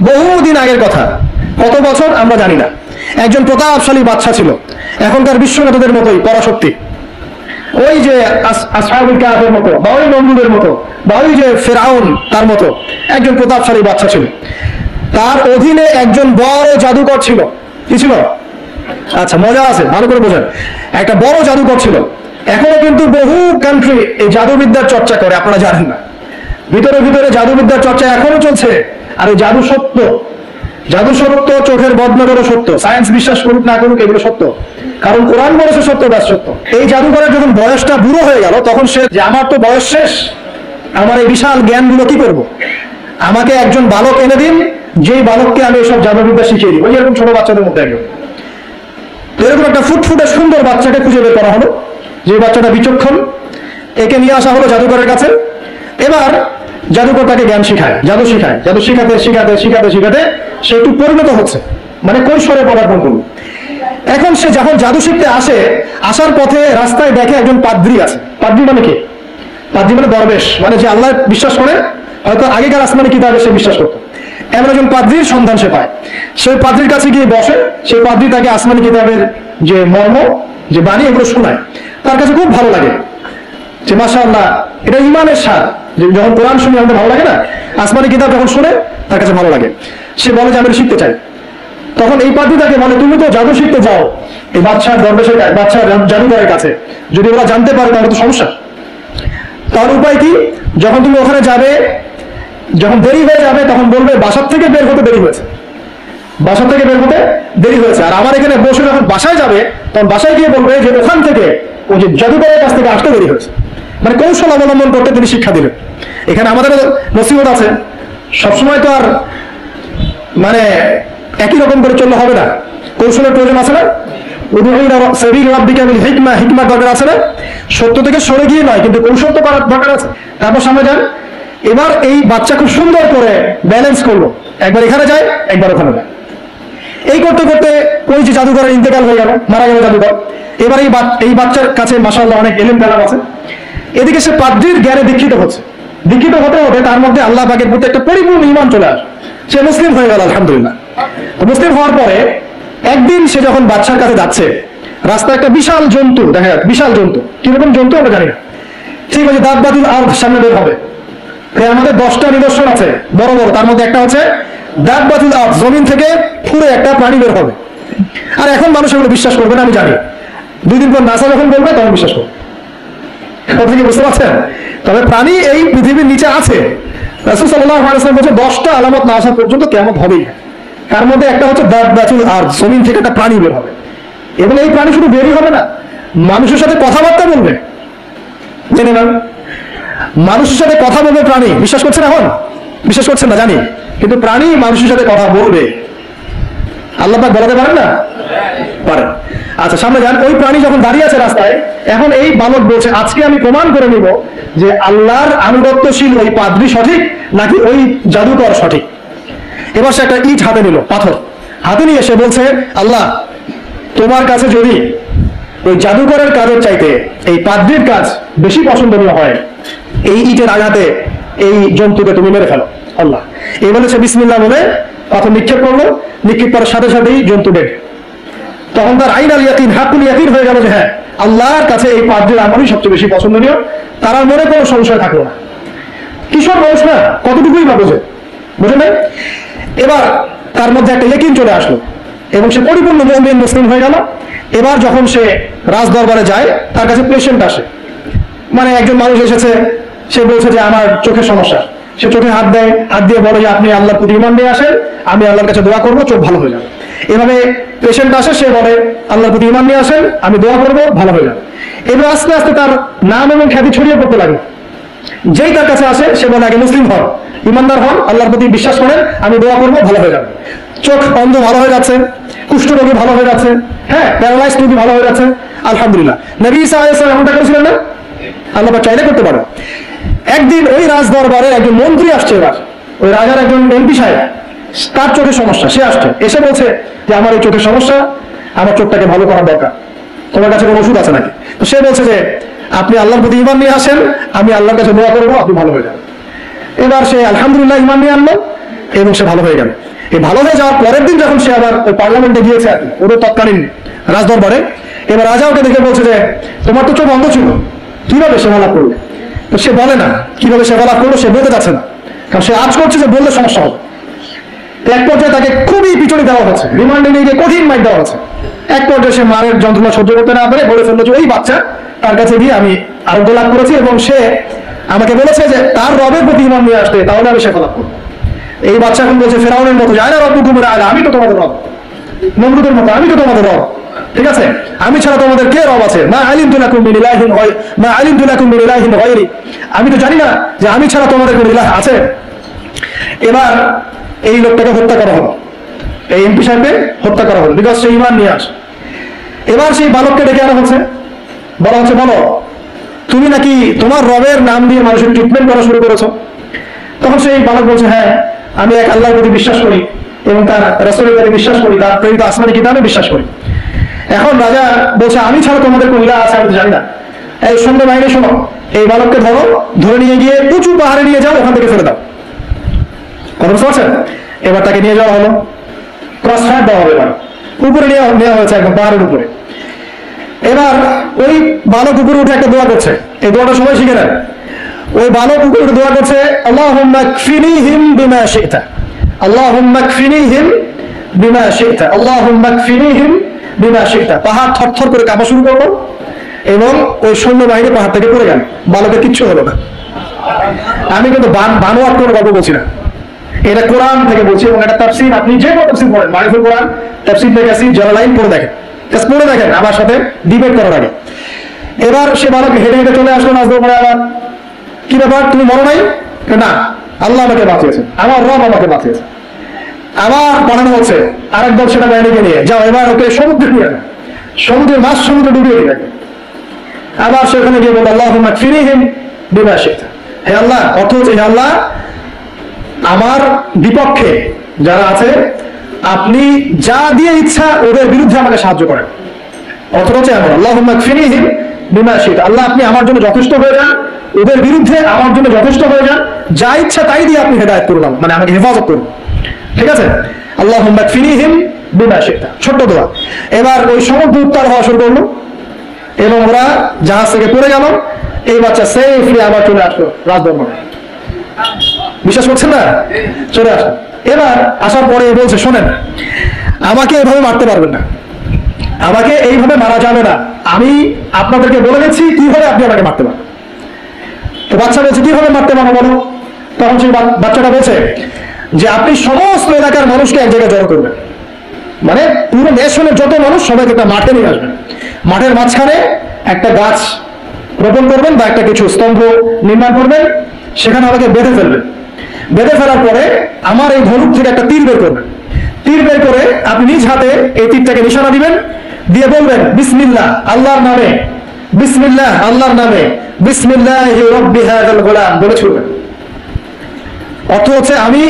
বহুদিন আগের কথা, কত বছর আমরা জানি না। একজন প্রতাপশালী বাদশা ছিল, এখনকার বিশ্ব নেতাদের মতোই পরাশক্তি, ওই যে আসহাবুল কাহফের মতো, বা ওই নমরুদের মতো, বা ওই যে ফেরাউন তার মতো একজন প্রতাপশালী বাদশা ছিল। তার অধীনে একজন বড় জাদুকর ছিল। কি ছিল? আচ্ছা, মজা আছে, ভালো করে বোঝেন। একটা বড় জাদুকর ছিল। এখনো কিন্তু বহু কান্ট্রি এই জাদুবিদ্যার চর্চা করে, আপনারা জানেন না। ভিতরে ভিতরে জাদুবিদ্যার চর্চা এখনো চলছে। আর এই জাদু সত্য, জাদু সত্য, চোখের বদনগরও সত্য। সায়েন্স বিশ্বাস করুক না করুক, এগুলো সত্য, কারণ কোরআন বলেছে সত্য, ব্যাস সত্য। এই জাদুকরের যখন বয়সটা বুড়ো হয়ে গেল, তখন সে যে আমার তো বয়স শেষ, আমার এই বিশাল জ্ঞানগুলো কি করব? আমাকে একজন বালক এনে দিন, যেই বালককে আমি এসব জাদুবিদ্যা শিখিয়ে দিব। এরকম ছোট বাচ্চাদের মধ্যে একজন, এরকম একটা ফুটফুটে সুন্দর বাচ্চাকে খুঁজে বের করা হলো, যে বাচ্চাটা বিচক্ষণ। একে নিয়ে আসা হলো জাদুকরের কাছে। এবার জাদুকর তাকে জ্ঞান শিখায়, জাদু শিখায়, জাদু শিখাতে শিখাতে শিখাতে শিখাতে সে একটু পরিণত হচ্ছে, মানে কৈশোরে পদার্পণ করল। এখন সে যখন জাদু শিখতে আসে, আসার পথে রাস্তায় দেখে একজন পাদ্রী আছে। পাদ্রী মানে কি? পাদ্রী মানে দরবেশ, মানে যে আল্লাহ বিশ্বাস করে, হয়তো আগেকার আসমানি কিতাবে সে বিশ্বাস করতো। এমন একজন পাদ্রীর সন্ধান সে পায়। সেই পাদ্রীর কাছে গিয়ে বসে। সেই পাদ্রী তাকে আসমানি কিতাবের যে মর্ম, যে বাণী, এগুলো শোনায়। তার কাছে খুব ভালো লাগে যে মাশাআল্লাহ, এটা ইমানের স্বাদ। যখন কোরআন শুনি আমাদের ভালো লাগে না, আসমানি কিতাব যখন শুনে তার কাছে ভালো লাগে। সে বলে যে আমি শিখতে চাই। তখন এই পাদ্রী তাকে বলে, তুমি তো জাদু শিখতে যাও এই বাদশাহ দরবেশের, বাদশাহ জাদুকরের কাছে, যদি ওরা জানতে পারে তাহলে তো সমস্যা। তার উপায় কি? যখন তুমি ওখানে যাবে, যখন দেরি হয়ে যাবে, তখন বলবে বাসার থেকে বের হতে দেরি হয়েছে, বাসা থেকে বের হতে দেরি হয়েছে। আর আমার এখানে বসে যখন বাসায় যাবে, তখন বাসায় গিয়ে বলবে যে ওখান থেকে ওই যে জাদুকরের কাছ থেকে আসতে দেরি হয়েছে। মানে কৌশল অবলম্বন করতে তিনি শিক্ষা দিলেন। এখানে আমাদের নসিহত আছে, সবসময় তো আর মানে একই রকম করে চললে হবে না, কৌশলের প্রয়োজন আছে না? হিকমা দরকার আছে না? সত্য থেকে সরে গিয়ে নয়, কিন্তু কৌশল তো করার দরকার আছে। তারপর সামনে যান। এবার এই বাচ্চা খুব সুন্দর করে ব্যালেন্স করলো, একবার এখানে যায়, একবার ওখানে যায়। এই করতে করতে ওই যে জাদুঘরের ইন্তেকাল হয়ে গেল, মারা গেল জাদুঘর। এবার এই বাচ্চার কাছে মাশাআল্লাহ অনেক এলেম কালাম আছে। এদিকে সে পাদ্রীর জ্ঞানে দীক্ষিত হচ্ছে। দীক্ষিত হতে হতে তার মধ্যে আল্লাহ পাকের প্রতি একটা পরিপূর্ণ ঈমান চলে আসে। সে মুসলিম হয়ে গেল, আলহামদুলিল্লাহ। মুসলিম হওয়ার পরে একদিন সে যখন বাচ্চার কাছে যাচ্ছে, রাস্তায় একটা বিশাল জন্তু দেখা যাচ্ছে। বিশাল জন্তু, কিরকম জন্তু আমরা জানি না। ঠিক আছে, দাববাতুল আরদ সামনে বের হবে। আমাদের 10টা নিদর্শন আছে বড় বড়, তার মধ্যে একটা হচ্ছে দাববাতুল আরদ, জমিন থেকে পুরো একটা প্রাণী বের হবে। আর এখন মানুষ এগুলো বিশ্বাস করবে না, আমি জানি। 2 দিন পর নাসা যখন বলবে তখন বিশ্বাস করবে। কথা কি বুঝতে পারছেন? তবে প্রাণী এই পৃথিবীর নিচে আছে। রাসূল সাল্লাল্লাহু আলাইহি ওয়াসাল্লাম বলেছেন 10টা আলামত না আসা পর্যন্ত কিয়ামত হবেই। তার মধ্যে একটা হচ্ছে দাববাতুল আরদ, জমিন থেকে একটা প্রাণী বের হবে। এবং এই প্রাণী শুধু বেরই হবে না, মানুষের সাথে কথাবার্তা বলবে। জেনে নেন, মানুষের সাথে কথা বলবে প্রাণী। বিশ্বাস করছেন? এখন বিশ্বাস করছেন না জানি, কিন্তু প্রাণী মানুষের সাথে কথা বলবে। আল্লাহ পাক বলাতে পারেন না? পারেন। আচ্ছা, সামনে যান। ওই প্রাণী যখন দাঁড়িয়ে আছে রাস্তায়, এখন এই বালক বলছে আজকে আমি প্রমাণ করে নিব যে আল্লাহর আনুগত্যশীল ওই পাদ্রী সঠিক নাকি ওই জাদুকর সঠিক। এবার সে একটা ইট হাতে নিল, পাথর হাতে নিয়ে সে বলছে, আল্লাহ তোমার কাছে যদি ওই জাদুকরের কাজের চাইতে এই পাদ্রীর কাজ বেশি পছন্দনীয় হয়, এই ইটের আঘাতে এই জন্তুকে তুমি মেরে ফেলো আল্লাহ। এই বলে সে বিসমিল্লাহ বলে পাথর নিক্ষেপ করলো। নিক্ষেপ করার সাথে সাথেই জন্তু ডেড। তখন তার আইনাল ইয়াকিন, হাকুল ইয়াকিন হয়ে গেল যে হ্যাঁ, আল্লাহর কাছে এই পাদ্রীর আমলই সবচেয়ে বেশি পছন্দনীয়। তার আর মনে কোনো সংশয় থাকলো না। কিশোর বয়স না, কতটুকুই বা বোঝে, বুঝে নাই? এবার তার মধ্যে একটা ইয়াকিন চলে আসলো এবং সে পরিপূর্ণ মুমিন মুসলিম হয়ে গেল। এবার যখন সে রাজ দরবারে যায়, তার কাছে পেশেন্ট আসে। মানে একজন মানুষ এসেছে, সে বলছে যে আমার চোখের সমস্যা। সে চোখে হাত দেয়, হাত দিয়ে বলে যে আপনি আল্লাহর প্রতি ঈমান নিয়ে আসেন, আমি আল্লাহর কাছে দোয়া করবো, চোখ ভালো হয়ে যাবে। এভাবে পেশেন্ট আসে, সে বলে আল্লাহর প্রতি ঈমান নিয়ে আসেন, আমি দোয়া করবো, ভালো হয়ে যাবে। এবার আস্তে আস্তে তার নাম এবং খ্যাতি ছড়িয়ে পড়তে লাগে। যেই তার কাছে আসে, সে বলে আগে মুসলিম হন, ইমানদার হন, আল্লাহর প্রতি বিশ্বাস করেন, আমি দোয়া করবো, ভালো হয়ে যাবে। চোখ অন্ধ ভালো হয়ে যাচ্ছে, কুষ্ঠ রোগী ভালো হয়ে যাচ্ছে, হ্যাঁ, প্যারালাইজ রোগী ভালো হয়ে যাচ্ছে, আলহামদুলিল্লাহ। নবী ঈসা আলাইহিস সালাম এমনটা করেছিলেন না? আল্লাহ পাক চাইলে করতে পারে। একদিন ওই রাজ দরবারে একজন মন্ত্রী আসছে। এবার ওই রাজার একজন এমপি সাহেব, তার চোখের সমস্যা, সে আসছে। এসে বলছে যে আমার এই চোখের সমস্যা, আমার চোখটাকে ভালো করার দরকার, তোমার কাছে কোনো ওষুধ আছে নাকি? তো সে বলছে যে আপনি আল্লাহর প্রতি ঈমান নিয়ে আসেন, আমি আল্লাহর কাছে দোয়া করবো, আপনি ভালো হয়ে যাবেন। এবার সে আলহামদুলিল্লাহ ঈমান নিয়ে আনলো। এবং সে ভালো হয়ে গেল। এই ভালো হয়ে যাওয়ার পরের দিন যখন সে আবার ওই পার্লামেন্টে গিয়েছে আর কি, ওদের তৎকালীন রাজদরবারে, এবার রাজা ওকে দেখে বলছে যে তোমার তো চোখ বন্ধ ছিল, কিভাবে সেবা লাভ করলো? তো সে বলে না কিভাবে সেবা লাভ করলো, সে বলতে যাচ্ছে না, কারণ সে আজ করছে যে বললে সমস্যা হবে। এক পর্যায়ে তাকে খুবই পিছনে দেওয়া হচ্ছে, রিমান্ডে নিয়ে গিয়ে কঠিন মাইর দেওয়া হচ্ছে। এক পর্যায়ে সে মারের যন্ত্রণা সহ্য করতে না পারে বলে ফেললো যে এই বাচ্চা, তার কাছে গিয়ে আমি আরোগ্য লাভ করেছি এবং সে আমাকে বলেছে যে তার রবের প্রতি ইমান নিয়ে আসতে, তাহলে আমি সেবা লাভ করবো। এই বাচ্চা এখন বলছে ফেরাউনের মতো, যায় না রব হুকুমের আলা, আমি তো তোমাদের রব, নমরুদের মতো আমি তো তোমাদের রব, ঠিক আছে, আমি ছাড়া তোমাদের কে রব আছে? মা আলিমতু লাকুম মিন ইলাহিন গায়রি, মা আলিমতু লাকুম মিন ইলাহিন গায়রি, আমি তো জানি না যে আমি ছাড়া তোমাদের কোনো ইলাহ আছে। এবার এই লোকটাকে হত্যা করা হলো, এই এমপি সাহেবকে হত্যা করা হলো, বিকজ সে ইমান নিয়ে আসে। এবার সেই বালককে ডেকে আনা হচ্ছে, বলা হচ্ছে বলো তুমি নাকি তোমার রবের নাম দিয়ে মানুষের ট্রিটমেন্ট করা শুরু করেছো? তখন সেই বালক বলছে হ্যাঁ, আমি এক আল্লাহর প্রতি বিশ্বাস করি এবং তার রাসূলের প্রতি বিশ্বাস করি, তার প্রেরিত আসমানি কিতাবে বিশ্বাস করি। এখন রাজা বলছে আমি ছাড়া তোমাদের কোন ইলাহ আছে আমি তো জানি না। এই সৈন্য বাহিনী শোনো, এই বালককে ধরো, ধরে নিয়ে গিয়ে উঁচু পাহাড়ে নিয়ে যাও, ওখান থেকে ফেলে দাও। কথা বুঝতে পারছেন? এবার তাকে নিয়ে যাওয়া হলো, ক্রস ফায়ার দেওয়া হবে, এবার উপরে নেওয়া হয়েছে একদম পাহাড়ের উপরে। এবার ওই বালক উপরে উঠে একটা দোয়া করছে, এই দোয়াটা সবাই শিখে নেন। ওই বালক উপরে উঠে দোয়া করছে আল্লাহুম্মা কফিনিহিম বিমা শি'তা, আল্লাহুম্মা কফিনিহিম বিমা শি'তা, আল্লাহুম্মা কফিনিহিম বিমা শি'তা। পাহাড় থরথর করে কাঁপা শুরু করলো এবং ওই সৈন্য বাহিনী পাহাড় থেকে পড়ে গেল, বালকের কিচ্ছু হলো না। আমি কিন্তু বানোয়াট কোনো গল্প বলছি না, এটা কোরআন থেকে বলছি এবং এটা তাফসীর, আপনি যে কোনো তাফসীর পড়েন, মারিফুল কোরআন, তাফসীর থেকে আসি, জালালাইন পড়ে দেখেন, পড়ে দেখেন আমার সাথে ডিবেট করার আগে। এবার সে বালক হেঁটে হেঁটে চলে আসলো নাজদরবারে। আবার কি ব্যাপার, তুমি মরো নাই? না, আল্লাহ আমাকে বাঁচিয়েছে, আমার রব আমাকে বাঁচিয়েছে। আবার পাঠানো হচ্ছে আরেক দল সেটা বাহিনীকে নিয়ে, যাও এবার ওকে সমুদ্রে নিয়ে যাও, সমুদ্রের মাছ সমুদ্রে ডুবিয়ে দিবে। আবার সেখানে গিয়ে বলল আল্লাহুম্মা কফিনিহিম বিমা শি'তা, হে আল্লাহ, অর্থ হচ্ছে হে আল্লাহ আমার বিপক্ষে যারা আছে আপনি যা দিয়ে ইচ্ছা ওদের বিরুদ্ধে আমাকে সাহায্য করেন। অর্থ হচ্ছে এমন, আল্লাহুম্মা কফিনিহিম বিমা শি'তা, আল্লাহ আপনি আমার জন্য যথেষ্ট হয়ে যান, ওদের বিরুদ্ধে আমার জন্য যথেষ্ট হয়ে যান, যা ইচ্ছা তাই দিয়ে আপনি হেদায়েত করুন, মানে আমাকে হেফাজত করুন, ঠিক আছে? আল্লাহুম্মা কফিনিহিম বিমা শি'তা, ছোট্ট দোয়া। এবার ওই সমুদ্র উত্তাল হওয়া শুরু করলো এবং ওরা জাহাজ থেকে পড়ে গেল। এই বাচ্চা সেফলি আবার চলে আসলো রাজদরবারে। বিশ্বাস করছেন না? চলে আসো। এবার আসার পরে বলছে শোনেন, আমাকে এভাবে মারতে পারবেন না, আমাকে এইভাবে মারা যাবে না, আমি আপনাদেরকে বলে দিচ্ছি কিভাবে আপনি আমাকে মারতে পারেন। তো বাচ্চা বলছে কিভাবে মারতে পারবো বলো? তখন সেই বাচ্চাটা বলছে যে আপনি সমস্ত এলাকার মানুষকে এক জায়গায় জড়ো করবেন, মানে পুরো নেশনের যত মানুষ সবাইকে একটা মাঠে নিয়ে আসবেন, মাঠের মাঝখানে একটা গাছ রোপণ করবেন বা একটা কিছু স্তম্ভ নির্মাণ করবেন, সেখানে আমাকে বেঁধে ফেলবেন। বেঁধে ফেলার পরে আমার এই ধনুক থেকে একটা তীর বের করবেন, তীর বের করে আপনি নিজ হাতে এই তীরটাকে নিশানা দিবেন, দিয়ে বলবেন বিসমিল্লাহ আল্লাহর নামে, বিসমিল্লাহ আল্লাহর নামে, বিসমিল্লাহি রাব্বি হাযাল গোলাম বলে ছুড়বেন। অর্থ হচ্ছে আমি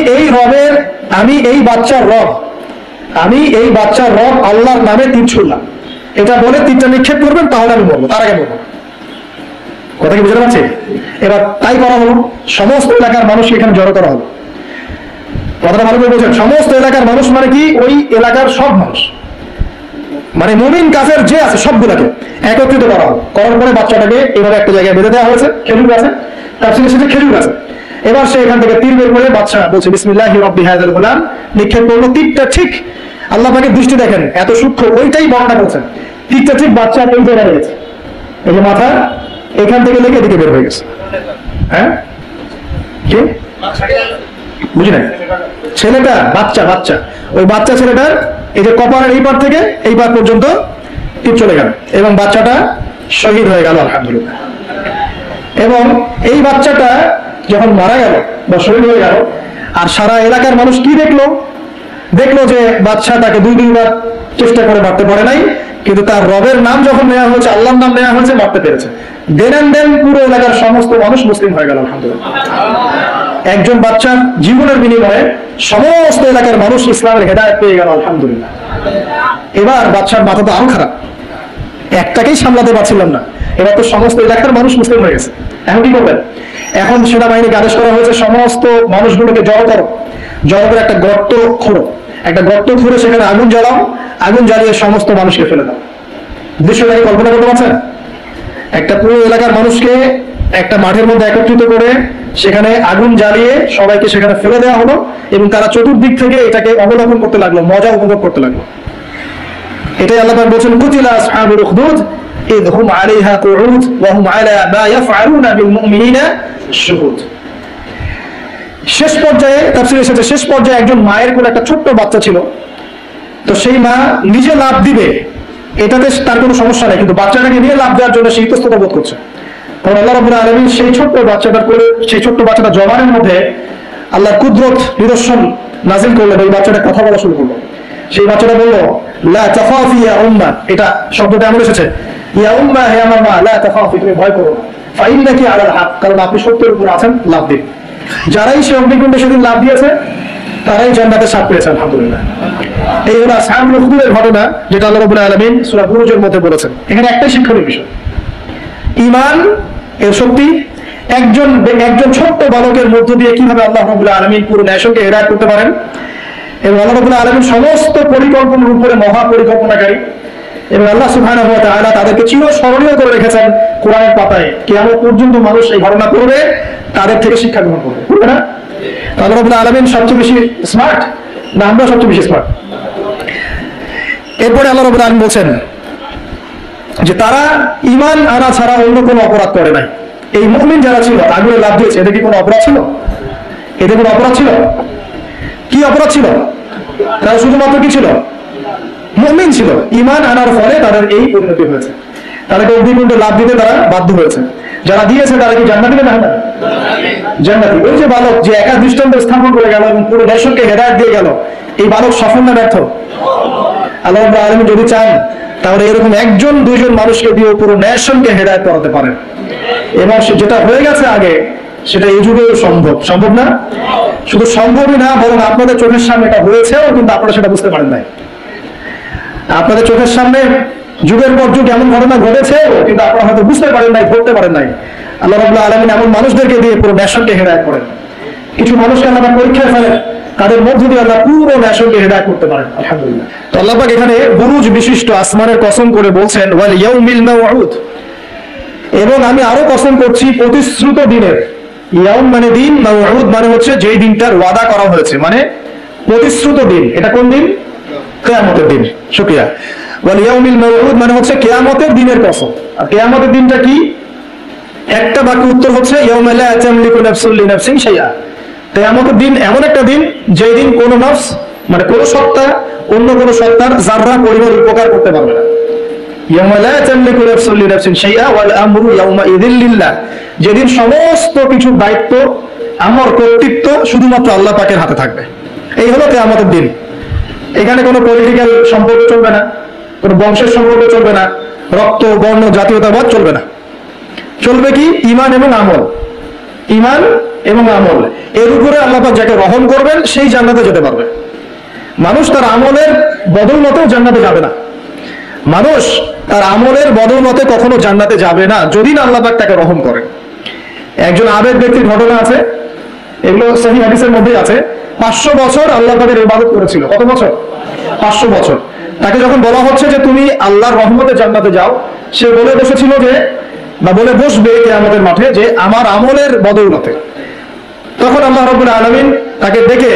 এই বাচ্চার রব, আমি এই বাচ্চার রব আল্লাহর নামে তীর ছুড়লাম, এটা বলে তীরটা নিক্ষেপ করবেন, তাহলে আমি মরবো, তার আগে মরবো। কথা কি বুঝতে পারছি? এবার তাই করা হলো, সমস্ত এলাকার মানুষকে এখানে জড়ো করা হলো। কথাটা ভালো করে বলছেন, সমস্ত এলাকার মানুষ মানে কি ওই এলাকার সব মানুষ, মানে মুমিন কাফের যে আছে সবগুলাকে একত্রিত করা হলো। করার পরে বাচ্চাটাকে এভাবে একটা জায়গায় বেঁধে দেওয়া হয়েছে, খেজুর গাছে, তার সাথে খেজুর গাছে। এবার সে এখান থেকে তীর বের করে বাচ্চা বলছে বিসমিল্লাহি রাব্বি হাযাল গোলাম, নিক্ষেপ করলো। তীরটা ঠিক, আল্লাহ পাকের দৃষ্টি দেখেন এত সূক্ষ্ম, ওইটাই বর্ণনা করছেন, তীরটা ঠিক বাচ্চা এই জায়গায় লেগেছে, এই যে মাথা এখান থেকে লেগে এদিকে বের হয়ে গেছে। হ্যাঁ কি বুঝি না? ছেলেটা বাচ্চা ওই বাচ্চা ছেলেটার এই যে কপালের এই পার থেকে এই পার পর্যন্ত তীর চলে গেল এবং বাচ্চাটা শহীদ হয়ে গেল আলহামদুলিল্লাহ। এবং এই বাচ্চাটা যখন মারা গেল বা শহীদ হয়ে গেল, আর সারা এলাকার মানুষ কি দেখলো যে বাচ্চাটাকে দুইবার চেষ্টা করে মারতে পারে নাই, কিন্তু তার রবের নাম যখন নেওয়া হয়েছে, আল্লাহর নাম নেওয়া হয়েছে, মারতে পেরেছে। দেন পুরো এলাকার সমস্ত মানুষ মুসলিম হয়ে গেল আলহামদুলিল্লাহ। একজন বাচ্চার জীবনের বিনিময়ে সমস্ত এলাকার মানুষ ইসলামের হেদায়েত পেয়ে গেল আলহামদুলিল্লাহ। এবার বাচ্চার মাথা তো আরো খারাপ, একটাকেই সামলাতে পারছিলাম না, এবার তো সমস্ত এলাকার মানুষ মুসলিম হয়ে গেছে। এখন কি করবেন? এখন সেনাবাহিনীকে আদেশ করা হয়েছে সমস্ত মানুষগুলোকে জড়ো করো, জড়ো করে একটা গর্ত খোঁড়ো, একটা গর্ত খুঁড়ে সেখানে আগুন জ্বালাও, আগুন জ্বালিয়ে সমস্ত মানুষকে ফেলে দাও। দৃশ্যটাকে কল্পনা করতে পারছেন? একটা পুরো এলাকার মানুষকে একটা মাঠের মধ্যে একত্রিত করে সেখানে আগুন জ্বালিয়ে সবাইকে সেখানে ফেলে দেওয়া হলো, এবং তারা চতুর্দিক থেকে এটাকে অবলোকন করতে লাগলো, মজা উপভোগ করতে লাগলো। এটাই আল্লাহ পাক বলছেন, কুতিলা আসহাবুল উখদুদ ইয হুম আলাইহা কুউদ ওয়া হুম আলা মা ইয়াফআলুনা বিল মুমিনিনা শুহুদ। শেষ পর্যায়ে তাফসীরে এসেছে, শেষ পর্যায়ে একজন মায়ের কোলে একটা ছোট্ট বাচ্চা ছিল। তো সেই মা নিজে লাভ দিবে, এটাতে তার কোনো সমস্যা নেই, কিন্তু বাচ্চাটাকে নিয়ে লাভ দেওয়ার জন্য সে ইতস্তত বোধ করছে। তখন আল্লাহ রাব্বুল আলামিন সেই ছোট্ট বাচ্চাটার কোলে, সেই ছোট্ট বাচ্চাটা জবানের মধ্যে আল্লাহর কুদরত নিদর্শন নাজিল করলেন। ওই বাচ্চাটা কথা বলা শুরু করলো। সেই বাচ্চাটা বললো, লা তাখাফি ইয়া উম্মা, এটা শব্দটা এমন এসেছে, ইয়া উম্মা, হে আমার মা, লা তাখাফি, তুমি ভয় করো না, ফাইন্নাকি আলাল হক, কারণ আপনি সত্যের উপর আছেন, লাভ দিন। যারাই সে অগ্নিকুণ্ডে সেদিন লাভ দিয়েছে তারাই জান্নাতের স্বাদ পেয়েছে, আলহামদুলিল্লাহ। এই হলো আসহাবুল উখদুদের ঘটনা, যেটা আল্লাহ রাব্বুল আলামিন সূরা বুরুজের মধ্যে বলেছেন। এখানে একটাই শিক্ষণীয় বিষয়, ঈমান এর শক্তি একজন ছোট্ট বালকের মধ্য দিয়ে কিভাবে আল্লাহ রাব্বুল আলামিন পুরো নেশনকে হেদায়েত করতে পারেন, এবং আল্লাহ রাব্বুল আলামিন সমস্ত পরিকল্পনার উপরে মহা পরিকল্পনাকারী, এবং আল্লাহ সুবহানাহু ওয়া তাআলা তাদেরকে চিরস্মরণীয় করে রেখেছেন কোরআনের পাতায়। কিয়ামত পর্যন্ত মানুষ এই ঘটনা করবে, তাদের থেকে শিক্ষা গ্রহণ করবে, বুঝবে না? আল্লাহ রাব্বুল আলামিন সবচেয়ে বেশি স্মার্ট না আমরা সবচেয়ে বেশি স্মার্ট? এরপরে আল্লাহ রাব্বুল আলামিন বলছেন যে তারা ঈমান আনা ছাড়া অন্য কোনো অপরাধ করে নাই। এই মুমিন যারা ছিল, আগুনে লাফ দিয়েছে, এদের কি কোনো অপরাধ ছিল? এদের কোনো অপরাধ ছিল? কি অপরাধ ছিল? তারা শুধুমাত্র কি ছিল? মুমিন ছিল। ঈমান আনার ফলে তাদের এই পরিণতি হয়েছে, তাদেরকে অগ্নিকুণ্ডে লাফ দিতে তারা বাধ্য হয়েছে। যারা দিয়েছে তারা কি জান্নাতি না জাহান্নামী? জান্নাতি। ওই যে বালক যে একা দৃষ্টান্ত স্থাপন করে গেল এবং পুরো দেশকে হেদায়েত দিয়ে গেল, এই বালক সফল না ব্যর্থ? আল্লাহ রাব্বুল আলামিন যদি চান তাহলে এরকম একজন দুইজন মানুষকে দিয়ে পুরো নেশনকে হেদায়েত করাতে পারেন, এবং যেটা হয়ে গেছে আগে সেটা এই যুগেও সম্ভব। সম্ভব না? শুধু সম্ভবই না, বরং আপনাদের চোখের সামনে এটা হয়েছেও, কিন্তু আপনারা সেটা বুঝতে পারেন নাই। আপনাদের চোখের সামনে যুগের পর যুগ এমন ঘটনা ঘটেছে, কিন্তু আপনারা হয়তো বুঝতে পারেন নাই, ধরতে পারেন নাই। আল্লাহ রাব্বুল আলামিন এমন মানুষদেরকে দিয়ে পুরো নেশনকে হেদায়েত করেন। কিছু মানুষকে আল্লাহ পরীক্ষায় ফেলেন, তাদের মধ্য দিয়ে আল্লাহ পুরো নেশনকে হেদায়েত করতে পারেন, আলহামদুলিল্লাহ। তো আল্লাহ পাক এখানে বুরুজ বিশিষ্ট আসমানের কসম করে বলছেন, ওয়াল ইয়াউমিল মাউউদ, এবং আমি আরো কসম করছি প্রতিশ্রুত দিনের। ইয়াউম মানে দিন, মাউউদ মানে হচ্ছে যেই দিনটার ওয়াদা করা হয়েছে, মানে প্রতিশ্রুত দিন। এটা কোন দিন? কিয়ামতের দিন। শুকরিয়া। ওয়াল ইয়াউমিল মাউউদ মানে হচ্ছে কিয়ামতের দিনের কসম। আর কিয়ামতের দিনটা কি? একটা বাক্য উত্তর হচ্ছে ইয়াউমা লা তামলিকু নাফসুন লিনাফসিন শাইআ। কিয়ামতের দিন এমন একটা দিন যেই দিন কোনো নফস, মানে কোনো সত্তা অন্য কোনো সত্তার যাররা পরিমাণ উপকার করতে পারবে না। ইয়াউমা লা তামলিকু নাফসুন লিনাফসিন শাইআ ওয়াল আমরু ইয়াউমাইযিন লিল্লাহ, যেদিন সমস্ত কিছুর দায়িত্ব, আমর, কর্তৃত্ব শুধুমাত্র আল্লাহ পাকের হাতে থাকবে। এই হলো কিয়ামতের দিন। এখানে কোনো পলিটিক্যাল সম্পর্ক চলবে না, কোনো বংশের সম্পর্ক চলবে না, রক্ত, বর্ণ, জাতীয়তাবাদ চলবে না। চলবে কি? ঈমান এবং আমল। ঈমান এবং আমল, এর উপরে আল্লাহ পাক যাকে রহম করবেন সেই জান্নাতে যেতে পারবে। মানুষ তার আমলের বদৌলতেও জান্নাতে যাবে না। মানুষ তার আমলের বদৌলতে কখনো জান্নাতে যাবে না, যদি না আল্লাহ পাক তাকে রহম করেন। একজন আবেদ ব্যক্তির ঘটনা আছে, এগুলো সহিহ হাদিসের মধ্যেই আছে। 500 বছর আল্লাহ পাকের ইবাদত করেছিল। কত বছর? 500 বছর। তাকে যখন বলা হচ্ছে যে তুমি আল্লাহর রহমতে জান্নাতে যাও, সে বলে বসেছিল যে, বা বলে বসবে কিয়ামতের মাঠে, যে আমার আমলের বদৌলতে। তখন আল্লাহ রাব্বুল আলামিন তাকে ডেকে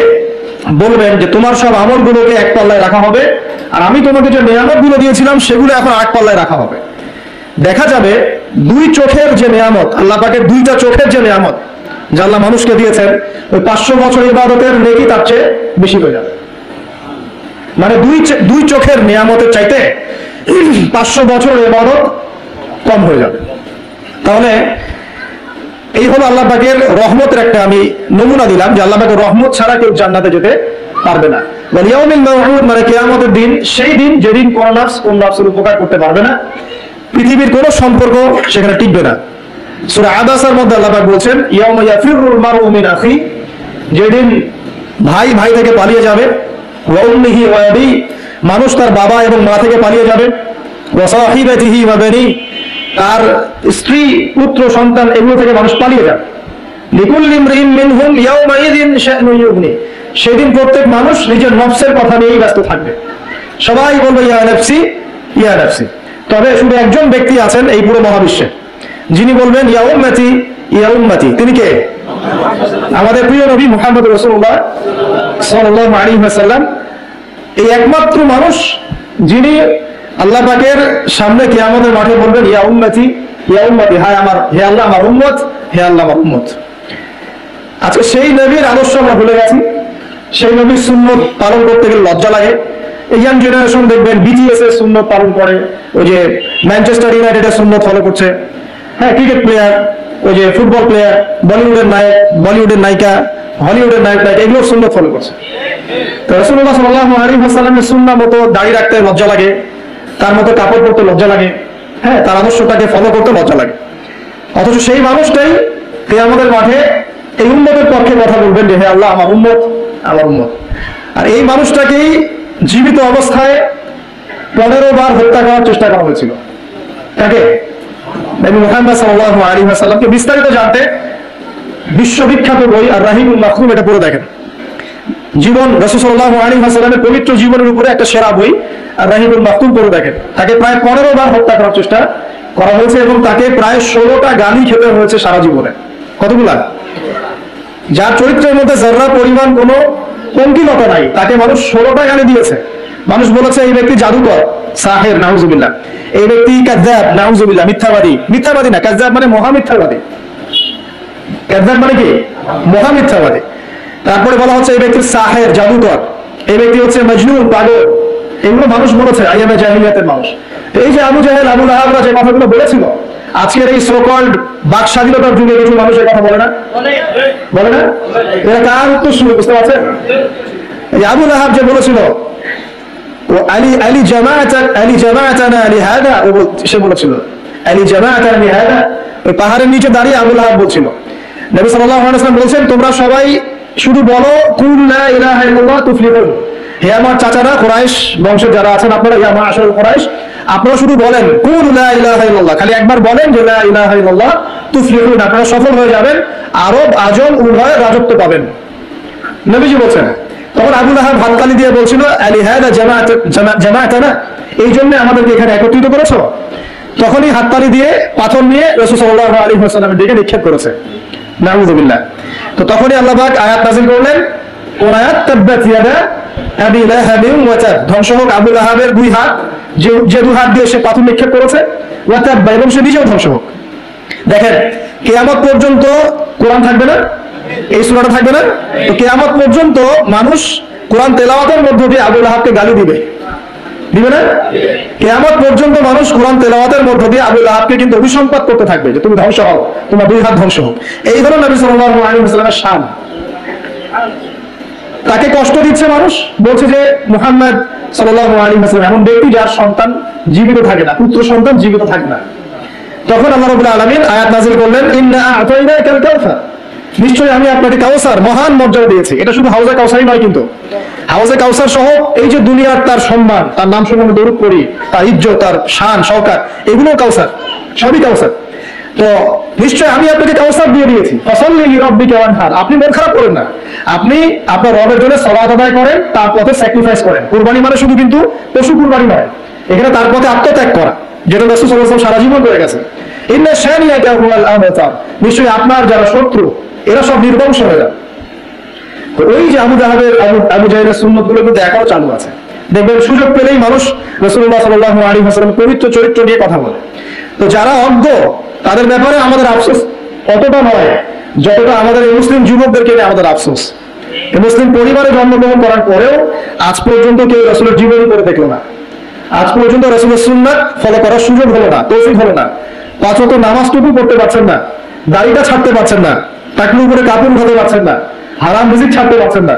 বলবেন যে তোমার সব আমলগুলোকে এক পাল্লায় রাখা হবে, আর আমি তোমাকে যে নিয়ামতগুলো দিয়েছিলাম সেগুলো এখন এক পাল্লায় রাখা হবে। দেখা যাবে দুই চোখের যে নিয়ামত, আল্লাহ পাকের দুইটা চোখের যে নিয়ামত যা আল্লাহ মানুষকে দিয়েছেন, ওই 500 বছর ইবাদতের নেকি তার চেয়ে বেশি হয়ে যাবে। মানে দুই চোখের নিয়ামতের চাইতে 500 বছর ইবাদত কম হয়ে যাবে। তাহলে এই হলো আল্লাহ পাকের রহমতের একটা আমি নমুনা দিলাম, যে আল্লাহ পাকের রহমত ছাড়া কেউ জান্নাতে যেতে পারবে না। ওয়াল ইয়াউমিল মাউউদ মানে কিয়ামতের দিন, সেই দিন যেদিন কোন নফসের উপকার করতে পারবে না, পৃথিবীর কোন সম্পর্ক সেখানে টিকবে না। সূরা আবাসার মধ্যে আল্লাহ পাক বলছেন, ইয়াউমা ইয়াফিরুল মারউ মিন আখি, যেদিন ভাই ভাই থেকে পালিয়ে যাবে, ওয়া উম্মিহি ওয়া আবি, মানুষ তার বাবা এবং মা থেকে পালিয়ে যাবে, ওয়া সাহিবাতিহি ওয়া বানি, তার স্ত্রী, পুত্র, সন্তান, এগুলো থেকে মানুষ পালিয়ে যাবে। লিকুল্লি ইমরিইন মিনহুম ইয়াউমাইযিন শা'নুন ইউগনি, সেদিন প্রত্যেক মানুষ নিজের নফসের কথা নিয়েই ব্যস্ত থাকবে, সবাই বলবে ইয়া নফসি ইয়া নফসি। তবে শুধু একজন ব্যক্তি আছেন এই পুরো মহাবিশ্বে যিনি বলবেন ইয়া উম্মতি ইয়া উম্মতি। তিনি কে? আমাদের প্রিয় নবী মুহাম্মদ রাসূলুল্লাহ সাল্লাল্লাহু আলাইহি ওয়াসাল্লাম, এই একমাত্র মানুষ যিনি আল্লাহ পাকের সামনে কিয়ামতের মাঠে বলবেন ইয়া উম্মতি ইয়া উম্মতি, হায় আমার, হে আল্লাহ আমার উম্মত, হে আল্লাহ আমার উম্মত। আজকে সেই নবীর আদর্শ আমরা ভুলে গেছি, সেই নবীর সুন্নত পালন করতে গেলে লজ্জা লাগে। এই ইয়াং জেনারেশন দেখবেন বিটিএস এর সুন্নত পালন করে, ওই যে ম্যানচেস্টার ইউনাইটেডের সুন্নত ফলো করছে, হ্যাঁ ক্রিকেট প্লেয়ার, ওই যে ফুটবল প্লেয়ার, বলিউডের নায়ক, বলিউডের নায়িকা, হলিউডের নায়ক নায়িকা, এগুলোর সুন্নত ফলো করছে। তো রাসূলুল্লাহ সাল্লাল্লাহু আলাইহি ওয়াসাল্লামের সুন্নাহ মতো দাড়ি রাখতে লজ্জা লাগে, তার মতো কাপড় পরতে লজ্জা লাগে, হ্যাঁ তার আদর্শটাকে ফলো করতে লজ্জা লাগে। অথচ সেই মানুষটাই কিয়ামতের মাঠে এই উম্মতের পক্ষে কথা বলবেন যে হে আল্লাহ আমার উম্মত আমার উম্মত। আর এই মানুষটাকেই জীবিত অবস্থায় 15 বার হত্যা করার চেষ্টা করা হয়েছিল। তাকে নবী মুহাম্মদ সাল্লাল্লাহু আলাইহি ওয়াসাল্লামকে বিস্তারিত জানতে বিশ্ববিখ্যাত বই আর রাহিকুল মাখতুম এটা পড়ে দেখেন। জীবন রাসূল সাল্লাল্লাহু আলাইহি ওয়াসাল্লামের পবিত্র জীবনের উপরে একটা সেরা বই আর রাহিকুল মাখতুম পড়ে দেখেন। তাকে প্রায় 15 বার হত্যা করার চেষ্টা করা হয়েছে এবং তাকে প্রায় 16টা গালি খেতে হয়েছে সারা জীবনে। কতগুলা? যার চরিত্রের মধ্যে যারা পরিমাণ কোনো পঙ্কিলতা নাই, তাকে মানুষ 16টা গালি দিয়েছে। মানুষ বলেছে এই ব্যক্তি জাদুকর, সাহের, নাউজুবিল্লাহ। এই ব্যক্তি কাযযাব, নাউজুবিল্লাহ, মিথ্যাবাদী। মিথ্যাবাদী না, কাযযাব মানে মহামিথ্যাবাদী। কাযযাব মানে কি? মহামিথ্যাবাদী। তারপরে বলা হচ্ছে এই ব্যক্তি সাহের, জাদুকর। এই ব্যক্তি হচ্ছে মজনুন, পাগল। এগুলো মানুষ বলেছে আইয়ামে জাহিলিয়াতের মানুষ। এই যে আবু জাহেল, আবু লাহাবরা যে কথাগুলো বলেছিল, আজকের এই সোকল্ড বাক স্বাধীনতার যুগে কিছু মানুষ এই কথা বলে না? বলে না? এরা কার উত্তর শুনে, বুঝতে পারছেন? এই আবু লাহাব যে বলেছিল ও আলী আলী জামাআতানা লিহাদা, ও সে বলেছিল আলী জামাআতানা লিহাদা। ওই পাহাড়ের নিচে দাঁড়িয়ে আবু লাহাব বলছিল। নবী সাল্লাল্লাহু আলাইহি ওয়াসাল্লাম বলেছেন তোমরা সবাই শুধু বলো কুল লা ইলাহা ইল্লাল্লাহ তুফলিহুন। হে আমার চাচারা কুরাইশ বংশের যারা আছেন আপনারা, ইয়া মাআশার কুরাইশ, আপনারা শুধু বলেন কুল লা ইলাহা ইল্লাল্লাহ, খালি একবার বলেন যে লা ইলাহা ইল্লাল্লাহ তুফলিহুন, আপনারা সফল হয়ে যাবেন, আরব আজম উভয় রাজত্ব পাবেন। নবীজি বলছেন। তখন আবু লাহাব হাততালি দিয়ে বলছিল আলী হাদা জামাআতানা, এই জন্য আমাদেরকে এখানে একত্রিত করেছো। তখনই হাততালি দিয়ে পাথর নিয়ে রাসূল সাল্লাল্লাহু আলাইহি ওয়াসাল্লামের দিকে নিক্ষেপ করেছে। নাউযুবিল্লাহ। তো তখনই আল্লাহ পাক আয়াত নাযিল করলেন, কোন আয়াত? তাব্বাত ইয়াদা আবি লাহাবিন ওয়া তাব, ধ্বংস হোক আবু লাহাবের দুই হাত, যে দুই হাত দিয়ে সে পাথর নিক্ষেপ করেছে, ওয়া তাব, এবং সে নিজেও ধ্বংস হোক। দেখেন কিয়ামত পর্যন্ত কোরআন থাকবে না, এই সূরাটা থাকবে না। তো কিয়ামত পর্যন্ত মানুষ কোরআন তেলাওয়াতের মধ্য দিয়ে আবু লাহাবকে গালি দিবে, দিবে না? কিয়ামত পর্যন্ত মানুষ কোরআন তেলাওয়াতের মধ্য দিয়ে আবু লাহাবকে কিন্তু অভিসম্পাত করতে থাকবে যে তুমি ধ্বংস হও, তোমার দুই হাত ধ্বংস হোক। এই হলো নবী সাল্লাল্লাহু আলাইহি ওয়াসাল্লামের শান। তাকে কষ্ট দিচ্ছে মানুষ, বলছে যে মুহাম্মদ সাল্লাল্লাহু আলাইহি ওয়াসাল্লাম এমন ব্যক্তি যার সন্তান জীবিত থাকে না, পুত্র সন্তান জীবিত থাকে না। তখন আল্লাহ রাব্বুল আলামিন আয়াত নাযিল করলেন, ইন্না আ'তাইনাকাল কাউসার, নিশ্চয়ই আমি আপনাকে কাউসার মহান মর্যাদা দিয়েছি। এটা শুধু হাউজে কাউসারই নয়, কিন্তু হাউজে কাউসার সহ এই যে দুনিয়ার তার সম্মান, তার নাম শুনে আমরা দরুদ পড়ি, তার ইজ্জত, তার শান শওকাত, এগুলো কাউসার, সবই কাউসার। তো নিশ্চয় আমি আপনাকে কাউসার দিয়ে দিয়েছি। ফাসাল্লি লিরাব্বিকা ওয়ানহার, আপনি মন খারাপ করেন না, আপনি আপনার রবের জন্য সালাত আদায় করেন, তার পথে স্যাক্রিফাইস করেন। কুরবানি মানে শুধু কিন্তু পশু কুরবানি নয়, এখানে তার পথে আত্মত্যাগ করা, যেটা রাসূল সাল্লাল্লাহু আলাইহি ওয়াসাল্লাম সারা জীবন করে গেছেন। ইন্না শানিয়াকা হুয়াল আবতার, নিশ্চয়ই আপনার যারা শত্রু এরা সব নির্বংশ হয়ে যাবে। তো ওই যে আবু জাহেলের সুন্নত গুলো কিন্তু এখনো চালু আছে। দেখবেন সুযোগ পেলেই মানুষ রাসূলুল্লাহ সাল্লাল্লাহু আলাইহি ওয়াসাল্লামের পবিত্র চরিত্র নিয়ে কথা বলে। তো যারা অজ্ঞ তাদের ব্যাপারে আমাদের আফসোস অতটা নয় যতটা আমাদের এই মুসলিম যুবকদেরকে নিয়ে আমাদের আফসোস। এই মুসলিম পরিবারে জন্মগ্রহণ করার পরেও আজ পর্যন্ত কেউ রাসূলের জীবনী করে দেখলো না, আজ পর্যন্ত রাসূলের সুন্নাত ফলো করার সুযোগ হলো না, তৌফিক হলো না। 5 ওয়াক্ত নামাজটুকু পড়তে পারছেন না, দাড়িটা ছাড়তে পারছেন না, টাকলুর উপরে কাপড় উঠাতে পারছেন না, হারাম রিজিক ছাড়তে পারছেন না,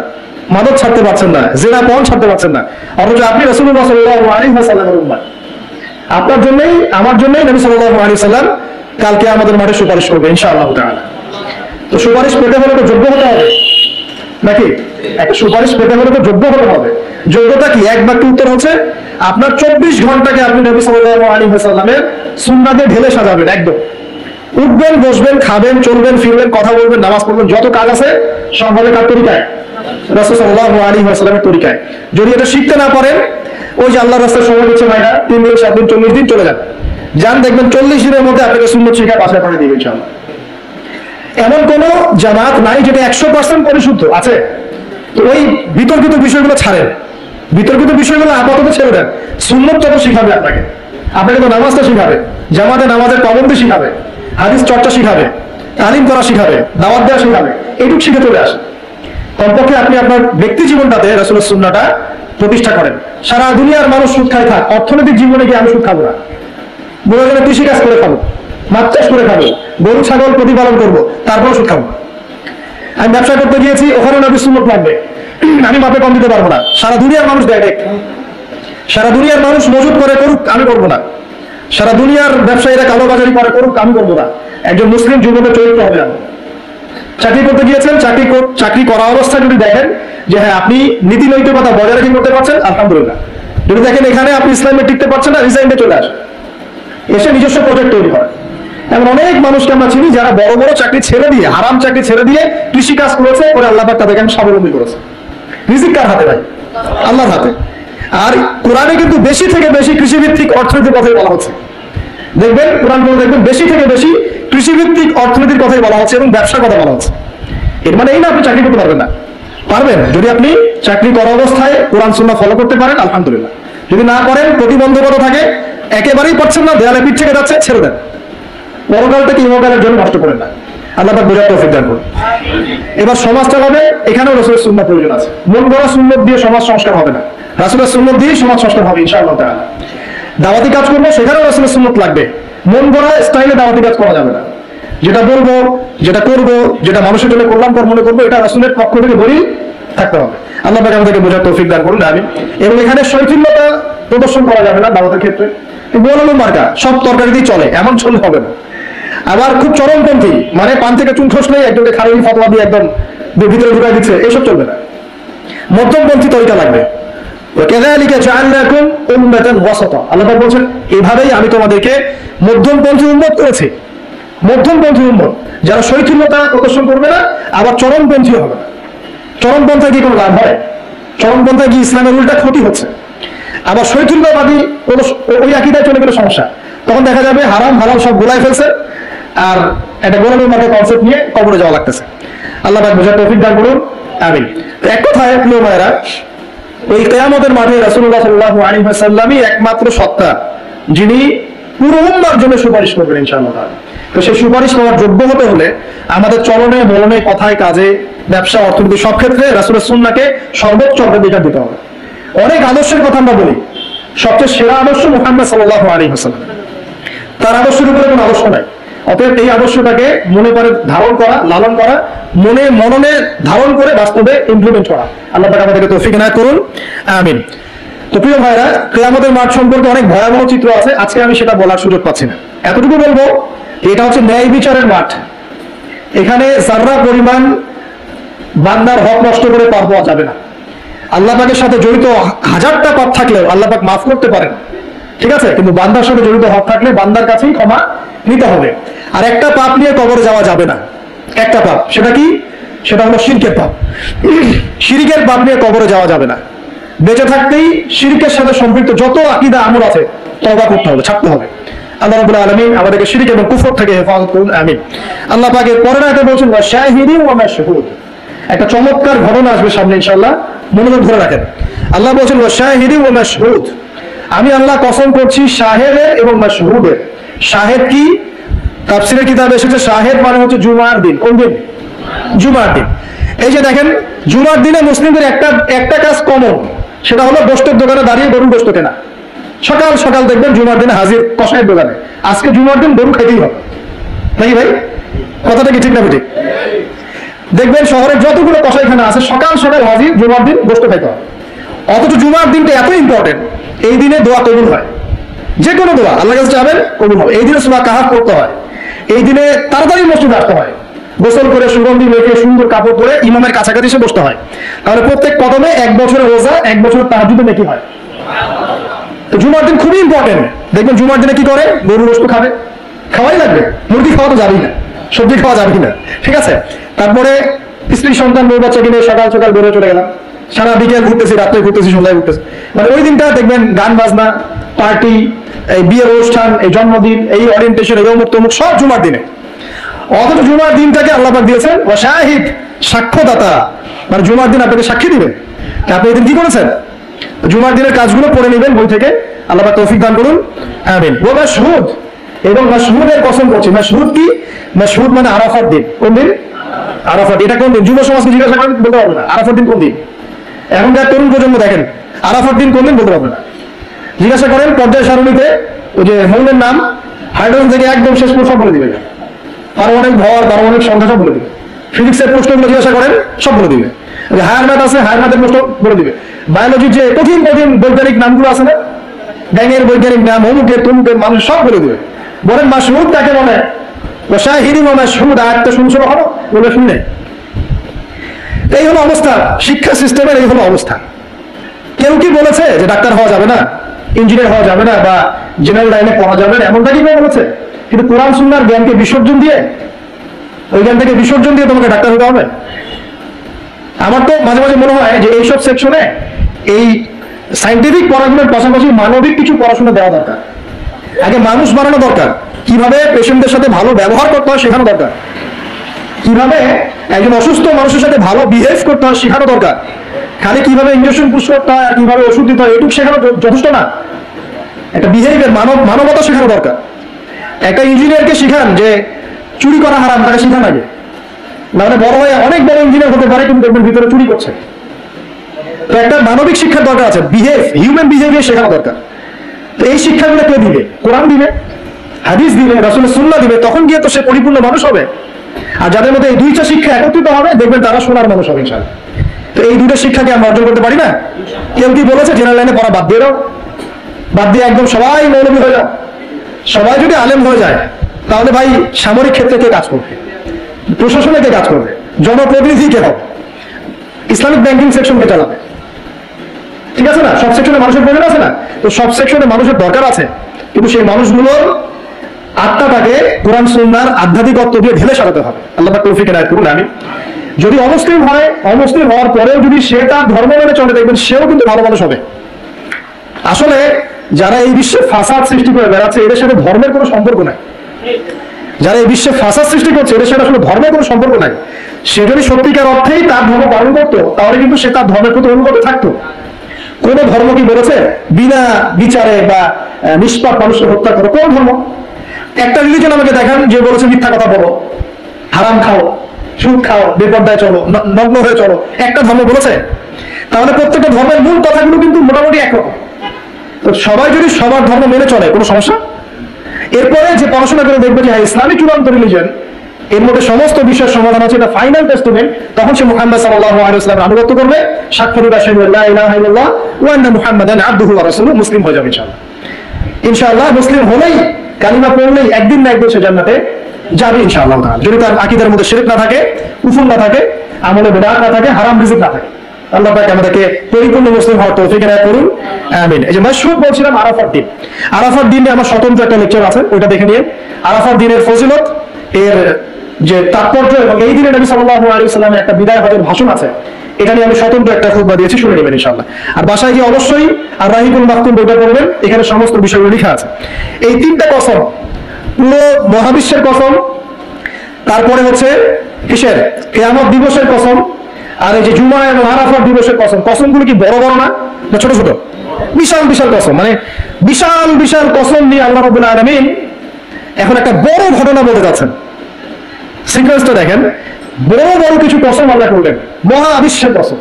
মাদক ছাড়তে পারছেন না, জিনা পণ ছাড়তে পারছেন না। অথচ আপনি রাসূলুল্লাহ সাল্লাল্লাহু আলাইহি ওয়াসাল্লামের উম্মত। আপনার জন্যই আমার জন্যই নবী সাল্লাল্লাহু আলাইহি ওয়াসাল্লাম কালকে আমাদের মাঠে সুপারিশ করবে ইনশাআল্লাহ তাআলা। তো সুপারিশ পেতে হলে তো যোগ্য হতে হবে নাকি? একটা সুপারিশ পেতে হলে তো যোগ্য হতে হবে। যোগ্যতা কি? এক বাক্যে উত্তর হচ্ছে আপনার 24 ঘন্টাকে আপনি নবী সাল্লাল্লাহু আলাইহি ওয়াসাল্লামের সুন্নাতে ঢেলে সাজাবেন। একদম উঠবেন, বসবেন, খাবেন, চলবেন, ফিরবেন, কথা বলবেন, নামাজ পড়বেন, যত কাজ আছে সব হবে কার তরিকায়? রাসূল সাল্লাল্লাহু আলাইহি ওয়াসাল্লামের তরিকায়। যদি এটা শিখতে না পারেন, ওই যে আল্লাহর রাস্তায় সময় দিচ্ছে ভাইরা, 3 দিন 7 দিন 40 দিন চলে যান দেখবেন 40 দিনের মধ্যে আপনাকে সুন্নত শিক্ষা বাসায় পাঠিয়ে দিবে ইনশাআল্লাহ। এমন কোন জামাত নাই যেটা 100% পরিশুদ্ধ আছে। তো ওই বিতর্কিত বিষয়গুলো ছাড়েন, বিতর্কিত বিষয়গুলো আপাতত ছেড়ে দেন। সুন্নতটা তো শিখাবে আপনাকে তো নামাজটা শিখাবে, জামাতে নামাজের পাবন্দি শিখাবে, হাদিস চর্চা শিখাবে, তালিম করা শিখাবে, দাওয়াত দেওয়া শিখাবে, এইটুকু শিখে চলে আসে। কমপক্ষে আপনি আপনার ব্যক্তি জীবনটাতে রাসূলের সুন্নাহটা প্রতিষ্ঠা করেন। সারা দুনিয়ার মানুষ সুদ খায় থাক, অর্থনৈতিক জীবনে গিয়ে আমি সুদ খাবো না। প্রয়োজনে কৃষি কাজ করে খাবো, মাছ চাষ করে খাবো, গরু ছাগল প্রতিপালন করবো, তারপরে সুদ খাবো। আমি ব্যবসা করতে গিয়েছি, ওখানে নবীর সুন্নাহ লাগবে, আমি মাপে কম দিতে পারবো না। সারা দুনিয়ার মানুষ দেয়, সারা দুনিয়ার মানুষ মজুদ করে করুক, আমি করবো না। সারা দুনিয়ার ব্যবসায়ীরা কালোবাজারি করে করুক, আমি করবো না। একজন মুসলিম যুবকের চরিত্র হবে না। চাকরি করতে গিয়েছেন, চাকরি করা অবস্থায় যদি দেখেন যে হ্যাঁ আপনি নীতি নৈতিকতা বজায় রেখে করতে পারছেন, আলহামদুলিল্লাহ। যদি দেখেন এখানে আপনি ইসলামে টিকতে পারছেন না, রিজাইনে চলে আসেন, এসে নিজস্ব প্রজেক্ট তৈরি করেন। এমন অনেক মানুষকে আমরা চিনি যারা বড় বড় চাকরি ছেড়ে দিয়ে, হারাম চাকরি ছেড়ে দিয়ে কৃষি কাজ করেছে, করে আল্লাহ পাক তাদেরকে স্বাবলম্বী করেছে। রিজিক কার হাতে ভাই? আল্লাহর হাতে। আর কোরআনে কিন্তু বেশি থেকে বেশি কৃষিভিত্তিক অর্থনীতির কথাই বলা হচ্ছে। দেখবেন কোরআন দেখবেন বেশি থেকে বেশি কৃষিভিত্তিক অর্থনীতির কথাই বলা হচ্ছে এবং ব্যবসার কথা বলা হচ্ছে। এর মানে এই না আপনি চাকরি করতে পারবেন না, পারবেন যদি আপনি চাকরি করা অবস্থায় কোরআন সুন্নাহ ফলো করতে পারেন, আলহামদুলিল্লাহ। যদি না করেন, প্রতিবন্ধকতা থাকে, একেবারেই পারছেন না, দেয়ালে পিঠ থেকে যাচ্ছে, ছেড়ে দেন। পরকালটাকে ইহকালের জন্য নষ্ট করেন না। আল্লাহ পাক বোঝার তৌফিক দান করুন। এবার সমাজ চালাবে, এখানেও রাসূলের সুন্নাহ প্রয়োজন আছে। মন গড়া সুন্নাত দিয়ে সমাজ সংস্কার হবে না, রাসূলের সুন্নাত দিয়ে সমাজ সংস্কার হবে ইনশাআল্লাহ তাআলা। দাওয়াতি কাজ করবো, সেখানেও রাসূলের সুন্নাত লাগবে। মন গড়া স্টাইলে দাওয়াতি কাজ করা যাবে না। যেটা বলবো, যেটা করবো, যেটা মানুষের জন্য কল্যাণকর মনে করবো, এটা রাসূলের পক্ষ থেকে দলিল থাকতে হবে। আল্লাহ পাক আমাদেরকে বোঝার তৌফিক দান করুন, আমিন। এবং এখানে শৈথিল্যতা প্রদর্শন করা যাবে না দাওয়াতের ক্ষেত্রে। বলানো মার্কা সব তরকারি দিয়ে চলে, এমন চললে হবে না। আবার খুব চরমপন্থী, মানে পান থেকে চুন খসলেই একজনকে খারাপ ফতোয়া দিয়ে একদম ভিতরে ঢুকাই দিচ্ছে, এসব চলবে না। মধ্যমপন্থী তরিকা লাগবে। আল্লাহ পাক বলছেন এভাবেই আমি তোমাদেরকে মধ্যমপন্থী উম্মত করেছি। মধ্যমপন্থী উম্মত, যারা শৈথিল্যতা প্রদর্শন করবে না, আবার চরমপন্থী হবে না। চরমপন্থায় কি কোনো লাভ হয়? চরমপন্থায় কি ইসলামের উল্টা ক্ষতি হচ্ছে। আবার শৈথিল্যবাদী ওই আকীদায় চলে গেলে সমস্যা, তখন দেখা যাবে হারাম হালাল সব গোলায় ফেলছে, আর একটা গোলামের মার্কা কনসেপ্ট নিয়ে কবরে যাওয়া লাগতেছে। আল্লাহ পাক বোঝার তৌফিক দান করুন, আমিন। তো এক কথায় প্রিয় ভাইরা, ওই কিয়ামতের মাঠে রাসূলুল্লাহ সাল্লাল্লাহু আলাইহি ওয়াসাল্লামই একমাত্র সত্তা যিনি পুরো উম্মাহর জন্য সুপারিশ করবেন ইনশাআল্লাহ। তো সেই সুপারিশ পাওয়ার যোগ্য হতে হলে আমাদের চলনে বলনে কথায় কাজে ব্যবসা অর্থনীতি সব ক্ষেত্রে রাসূলের সুন্নাহকে সর্বোচ্চ অগ্রাধিকার দিতে হবে। অনেক আদর্শের কথা আমরা বলি, সবচেয়ে সেরা আদর্শ মুহাম্মদ সাল্লাল্লাহু আলাইহি ওয়াসাল্লাম। তার আদর্শের উপরে কোনো আদর্শ নাই। অতএব এই আদর্শটাকে মনে করে ধারণ করা, লালন করা, মননে ধারণ করে বাস্তবে ইমপ্লিমেন্ট করা। আল্লাহ পাক আমাদেরকে তৌফিক এনায়েত করুন, আমিন। তো প্রিয় ভাইরা, কিয়ামতের মাঠ সম্পর্কে অনেক ভয়াবহ চিত্র আছে, আজকে আমি সেটা বলার সুযোগ পাচ্ছি না। এতটুকু বলবো, এটা হচ্ছে ন্যায় বিচারের মাঠ। এখানে যাররা পরিমাণ বান্দার হক নষ্ট করে পার পাওয়া যাবে না। আল্লাহ পাকের সাথে জড়িত হাজারটা পাপ থাকলেও আল্লাহ পাক মাফ করতে পারেন, ঠিক আছে, কিন্তু বান্দার সাথে জড়িত হক থাকলে বান্দার কাছেই ক্ষমা নিতে হবে। আর একটা পাপ নিয়ে কবরে যাওয়া যাবে না। একটা পাপ, সেটা কি? সেটা হলো শিরকের পাপ। শিরকের পাপ নিয়ে কবরে যাওয়া যাবে না। বেঁচে থাকতেই শিরকের সাথে সম্পৃক্ত যত আকীদা আমল আছে তওবা করতে হবে, ছাড়তে হবে। আল্লাহ রাব্বুল আলামিন আমাদেরকে শিরক এবং কুফর থেকে হেফাজত করুন, আমিন। আল্লাহ পাক এর পরের আয়াতে বলেছেন ওয়া শাহিদিন ওয়া মাশহুদ। একটা চমৎকার ঘটনা আসবে সামনে ইনশাআল্লাহ, মনোযোগ ধরে রাখেন। আল্লাহ বলেছেন ওয়া শাহিদিন ওয়া মাশহুদ। আমি আল্লাহ কসম করছি শাহেদের এবং মাশহুদের। শাহেদ কি? তাফসীরের কিতাবে এসেছে শাহেদ মানে হচ্ছে জুমার দিন। কোন দিন? জুমার দিন। এই যে দেখেন, জুমার দিনে মুসলিমদের একটা কাজ কমন, সেটা হলো গোশতের দোকানে দাঁড়িয়ে গরুর গোশত কেনা। সকাল সকাল দেখবেন জুমার দিনে হাজির কসাইয়ের দোকানে, আজকে জুমার দিন গরু খাইতেই হবে, নাকি ভাই? কথাটা কি ঠিক না ঠিক? দেখবেন শহরের যতগুলো কসাইখানা আছে সকাল সকাল হাজির, জুমার দিন গোশত খাইতে হবে। অথচ জুমার দিনটা এত ইম্পর্টেন্ট, এই দিনে দোয়া কবুল হয়। যে কোনো দোয়া আল্লাহর কাছে যাবেন, কবুল হবে। এই দিনে সূরা কাহাফ পড়তে হয়। এই দিনে তাড়াতাড়ি মসজিদে আসতে হয়, গোসল করে সুগন্ধি মেখে সুন্দর কাপড় পরে ইমামের কাছাকাছি এসে বসতে হয়। তাহলে প্রত্যেক কদমে 1 বছরের রোজা, 1 বছরের তাহাজ্জুদ নেকি হয়। জুমার দিন খুবই ইম্পর্টেন্ট। দেখবেন জুমার দিনে কি করে? গরুর গোশত খাবে, খাওয়াই লাগবে। মুরগি খাওয়া তো যাবেই না, সবজি খাওয়া যাবেই না, ঠিক আছে। তারপরে স্ত্রী সন্তান বউ বাচ্চাকে নিয়ে সকাল সকাল বেরোয় চলে গেলাম, সারা বিকেল ঘুরতেছি, রাত্রে ঘুরতেছি, সন্ধ্যায় ঘুরতেছি, মানে ওই দিনটা দেখবেন গান বাজনা, পার্টি, এই বিয়ের অনুষ্ঠান, এই জন্মদিন, এই ওরিয়েন্টেশন, এই অমুক তমুক সব জুমার দিনে। অথচ জুমার দিনটাকে আল্লাহ পাক দিয়েছেন ওয়া শাহিদ, সাক্ষ্যদাতা, মানে জুমার দিন আপনাকে সাক্ষী দিবে আপনি এই দিন কি করেছেন। জুমার দিনের কাজগুলো পড়ে নেবেন বই থেকে, আল্লাহ পাক তৌফিক দান করুন, আমিন। ওয়া মাশহুদ, এবং মাশহুদের কসম করছি। মাশহুদ কি? মাশহুদ মানে আরাফার দিন। কোন দিন? আরাফাত। এটা কোন দিন? যুব সমাজকে জিজ্ঞাসা করেন, বলতে পারবে না আরাফাত দিন কোন দিন। এখনকার তরুণ প্রজন্ম দেখেন আরাফাত দিন কোন দিন বলতে পারবে না। জিজ্ঞাসা করেন পর্যায় সারণীতে ওই যে মৌলের নাম, হাইড্রোজেন থেকে একদম শেষ পর্যন্ত সব বলে দিবে, পারমাণবিক ভর, পারমাণবিক সংখ্যা সব বলে দিবে। ফিজিক্সের প্রশ্নগুলো জিজ্ঞাসা করেন সব বলে দিবে। হায়ার ম্যাথ আছে, হায়ার ম্যাথের প্রশ্ন বলে দিবে। বায়োলজির যে কঠিন কঠিন বৈজ্ঞানিক নামগুলো আছে না, ব্যাঙের বৈজ্ঞানিক নাম, অমুকের তমুকের, মানুষ সব বলে দিবে। বলেন মাশহুদ কাকে বলে? শাহিদিন ওয়া মাশহুদ, আয়াতটা শুনছো কখনো? বলে শুনলে। এই হলো অবস্থা, শিক্ষা সিস্টেমের এই হলো অবস্থা। কেউ কি বলেছে যে ডাক্তার হওয়া যাবে না, ইঞ্জিনিয়ার হওয়া যাবে না, বা জেনারেল লাইনে পড়া যাবে না, এমনটা কি বলেছে? কিন্তু কোরআন সুন্নাহর জ্ঞানকে বিসর্জন দিয়ে, ওই জ্ঞান থেকে বিসর্জন দিয়ে তোমাকে ডাক্তার হতে হবে? আমার তো মাঝে মাঝে মনে হয় যে এইসব সেকশনে এই সায়েন্টিফিক পড়াশোনার পাশাপাশি মানবিক কিছু পড়াশোনা দেওয়া দরকার। আগে মানুষ বানানো দরকার, কিভাবে পেশেন্টদের সাথে ভালো ব্যবহার করতে হয় শেখানো দরকার, কিভাবে একজন অসুস্থ মানুষের সাথে ভালো বিহেভ করতে হয় শেখানো দরকার। খালি কিভাবে ইঞ্জেকশন পুশ করতে হয় আর কিভাবে ওষুধ দিতে হয় এটুকু শেখানো যথেষ্ট না। একটা বিহেভিয়ার, মানবতা শেখানো দরকার। একটা ইঞ্জিনিয়ারকে শিখান যে চুরি করা হারাম, তাকে শিখান আগে, মানে বড় হয়ে অনেক বড় ইঞ্জিনিয়ার হতে পারে কিন্তু দেখবেন ভিতরে চুরি করছে। তো একটা মানবিক শিক্ষার দরকার আছে, হিউম্যান বিহেভিয়ার শেখানো দরকার। তো এই শিক্ষাগুলো কে দিবে? কোরআন দিবে, হাদিস দিবে, রাসূলের সুন্নাহ দিবে, তখন গিয়ে তো সে পরিপূর্ণ মানুষ হবে। আর যাদের মধ্যে এই দুইটা শিক্ষা একত্রিত হবে দেখবেন তারা সোনার মানুষ হবে ইনশাআল্লাহ। তো এই দুইটা শিক্ষাকে আমরা অর্জন করতে পারি না? কেউ কি বলেছে জেনারেল লাইনে পড়া বাদ দিয়ে দাও, বাদ দিয়ে একদম সবাই মৌলবী হয়ে যাও? সবাই যদি আলেম হয়ে যায় তাহলে ভাই সামরিক ক্ষেত্রে কে কাজ করবে, প্রশাসনে কে কাজ করবে, জনপ্রতিনিধি কে হবে, ইসলামিক ব্যাংকিং সেকশন কে চালাবে? ঠিক আছে না? সব সেকশনে মানুষের প্রয়োজন আছে না? তো সব সেকশনে মানুষের দরকার আছে, কিন্তু সেই মানুষগুলোর আত্মাটাকে কোরআন সুন্নাহর আধ্যাত্মিকত্ব দিয়ে ঢেলে সাজাতে হবে। আল্লাহ পাক তৌফিক এনায়েত করুন, আমিন। যদি অমুসলিম হয়, অমুসলিম হওয়ার পরেও যদি সে তার ধর্ম মেনে চলে দেখবেন সেও কিন্তু ভালো মানুষ হবে। আসলে যারা এই বিশ্বে ফাসাদ সৃষ্টি করে বেড়াচ্ছে এদের সাথে ধর্মের কোনো সম্পর্ক নাই। যারা এই বিশ্বে ফাসাদ সৃষ্টি করছে এদের সাথে আসলে ধর্মের কোনো সম্পর্ক নাই। সে যদি সত্যিকার অর্থেই তার ধর্ম পালন করতো তাহলে কিন্তু সে তার ধর্মের প্রতি অনুগত থাকতো। কোন ধর্ম কি বলেছে বিনা বিচারে বা নিষ্পাপ মানুষকে হত্যা করো? কোন ধর্ম? একটা রিলিজন আমাকে দেখান যে বলেছে মিথ্যা কথা বলো, হারাম খাও, সুদ খাও, বেপরদায় চলো, নগ্ন হয়ে চলো, একটা ধর্ম বলেছে? তাহলে প্রত্যেকটা ধর্মের মূল কথাগুলো কিন্তু মোটামুটি একরকম। তো সবাই যদি সবার ধর্ম মেনে চলে কোনো সমস্যা? এরপরে যে পড়াশোনা করে দেখবে যে ইসলামী চূড়ান্ত রিলিজন, এর মধ্যে সমস্ত বিষয়ের সমাধান আছে, এটা ফাইনাল টেস্টমেন্ট, তখন সে মুহাম্মদ সাল্লাল্লাহু আলাইহি ওয়াসাল্লামের আনুগত্য করবে, সাক্ষ্য দিবে আশহাদু আল্লা ইলাহা ইল্লাল্লাহ ওয়া আন্না মুহাম্মাদান আবদুহু ওয়া রাসূলুহু, মুসলিম হয়ে যাবে ইনশাআল্লাহ। ইনশাআল্লাহ মুসলিম হলেই, কালিমা পড়লেই একদিন না একদিন সে জান্নাতে যাবে ইনশাআল্লাহ তাআলা, যদি তার আকীদার মধ্যে শিরক না থাকে, কুফর না থাকে, আমলে বিদআত না থাকে, হারাম রিজিক না থাকে। আল্লাহ পাক আমাদেরকে পরিপূর্ণ মুসলিম হওয়ার তৌফিক এনায়েত করুন, আমিন। এই যে মাশহুদ বলছিলাম আরাফাত দিন, আরাফাত দিনে আমার স্বতন্ত্র একটা লেকচার আছে, ওইটা দেখে নিয়ে। আরাফাত দিনের ফজিলত, এর যে তাৎপর্য, এবং এই দিনে নবী সাল্লাল্লাহু আলাইহি ওয়াসাল্লামের একটা বিদায় হজের ভাষণ আছে, এটা নিয়ে আমি স্বতন্ত্র একটা খুতবা দিয়েছি, শুনে নেবেন ইনশাআল্লাহ। আর বাসায় গিয়ে অবশ্যই আর রাহিকুল মাকতুম বইটা পড়বেন, এখানে সমস্ত বিষয়গুলো লেখা আছে। এই তিনটা কসম, পুরো মহাবিশ্বের কসম, তারপরে হচ্ছে কিসের? কিয়ামত দিবসের কসম, আর এই যে জুমা এবং আরাফাত দিবসের কসম। কসমগুলো কি বড় বড় না, না ছোট ছোট? বিশাল বিশাল কসম, মানে বিশাল বিশাল কসম নিয়ে আল্লাহ রাব্বুল আলামিন এখন একটা বড় ঘটনা বলতে যাচ্ছেন। সিকোয়েন্সটা দেখেন, বড় বড় কিছু কসম আল্লাহ করলেন, মহাবিশ্বের কসম,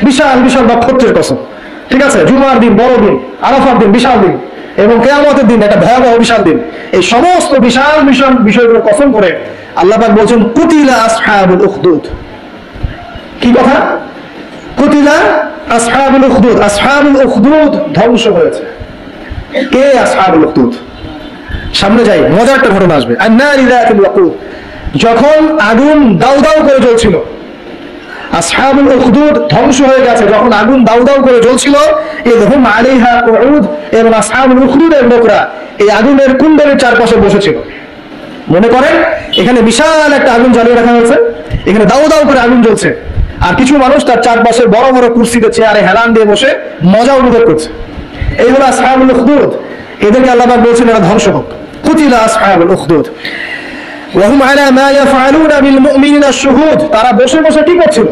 বিশাল বিশাল নক্ষত্রের কসম, ঠিক আছে? জুমার দিন বড় দিন, আরাফার দিন বিশাল দিন, এবং কিয়ামতের দিন একটা ভয়াবহ বিশাল দিন। এই সমস্ত বিশাল বিশাল বিষয়গুলো কসম করে আল্লাহ পাক বলছেন কুতিলা আসহাবুল উখদুদ। কি কথা? কুতিলা আসহাবুল উখদুদ, আসহাবুল উখদুদ ধ্বংস হয়েছে। কে আসহাবুল উখদুদ? সামনে যাই, মজার একটা ঘটনা আসবে। আন-নারি যাতিল ওয়াকুদ, যখন আগুন দাউ দাউ করে জ্বলছিল, আসহাবুল উখদুদ ধ্বংস হয়ে গেছে যখন আগুন দাউ দাউ করে জ্বলছিল। ইযহুম আলাইহা কুউদ, এবং আসহাবুল উখদুদের লোকরা এই আগুনের কুণ্ডলের চারপাশে বসেছিল। মনে করেন এখানে বিশাল একটা আগুন জ্বালিয়ে রাখা হয়েছে, এখানে দাউ দাউ করে আগুন জ্বলছে, আর কিছু মানুষ তার চারপাশে বড় বড় কুরসিতে চেয়ারে হেলান দিয়ে বসে মজা উপভোগ করছে। এই হলো আসহাবুল উখদুদ। এদেরকে আল্লাহ পাক বলছেন এরা ধ্বংস হোক। কুতিলা আসহাবুল উখদুদ ওয়া হুম আলা মা ইয়াফআলুনা বিল মুমিনিনা শুহুদ। তারা বসে বসে কি করছিল?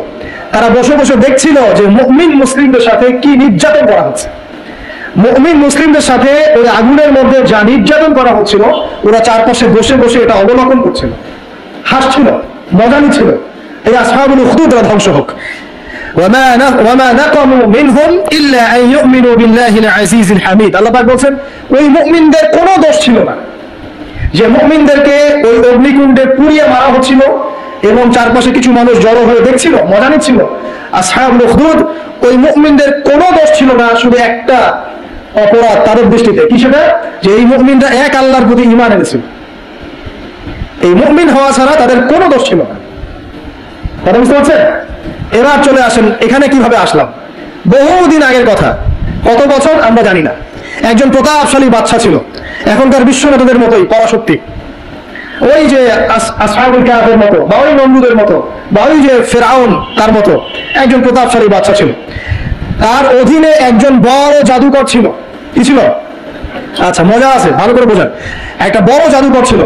তারা বসে বসে দেখছিল যে মুমিন মুসলিমদের সাথে কি নির্যাতন করা হচ্ছে। মুমিন মুসলিমদের সাথে ওই আগুনের মধ্যে যা নির্যাতন করা হচ্ছিল, ওরা চারপাশে বসে বসে এটা অবলোকন করছিল, হাসছিল, মজা নিচ্ছিল। এই আসহাবুল উখদুদরা ধ্বংস হোক। ওয়ামা নাকামু মিনহুম ইল্লা আন ইউমিনু বিল্লাহিল আজিজিল হামিদ। আল্লাহ পাক বলেন ওই মুমিনদের কোনো দোষ ছিল না যে মুমিনদেরকে ওই অগ্নিকুণ্ডে পুড়িয়ে মারা হচ্ছিল এবং চারপাশে কিছু মানুষ জড়ো হয়ে দেখছিল, মজা নিচ্ছিল। আসহাবুল উখদুদ ওই মুমিনদের কোনো দোষ ছিল না, শুধু একটা অপরাধ তাদের দৃষ্টিতে। কি সেটা? যে এই মুমিনরা এক আল্লাহর প্রতি ঈমান এনেছিল। এই মুমিন হওয়া ছাড়া তাদের কোনো দোষ ছিল না। কথা বুঝতে পারছেন? এবার চলে আসেন এখানে কিভাবে আসলাম। বহুদিন আগের কথা, কত বছর আমরা জানি না। একজন প্রতাপশালী বাদশা ছিল, এখনকার বিশ্ব নেতাদের মতোই পরাশক্তি। ওই যে আসহাবুল কাহফের মতো, বা ওই নমরুদের মতো, বা ওই যে ফেরাউন তার মতো একজন প্রতাপশালী বাদশা ছিল। তার অধীনে একজন বড় জাদুকর ছিল। কি ছিল? আচ্ছা, মজা আছে, ভালো করে বোঝান। একটা বড় জাদুকর ছিল।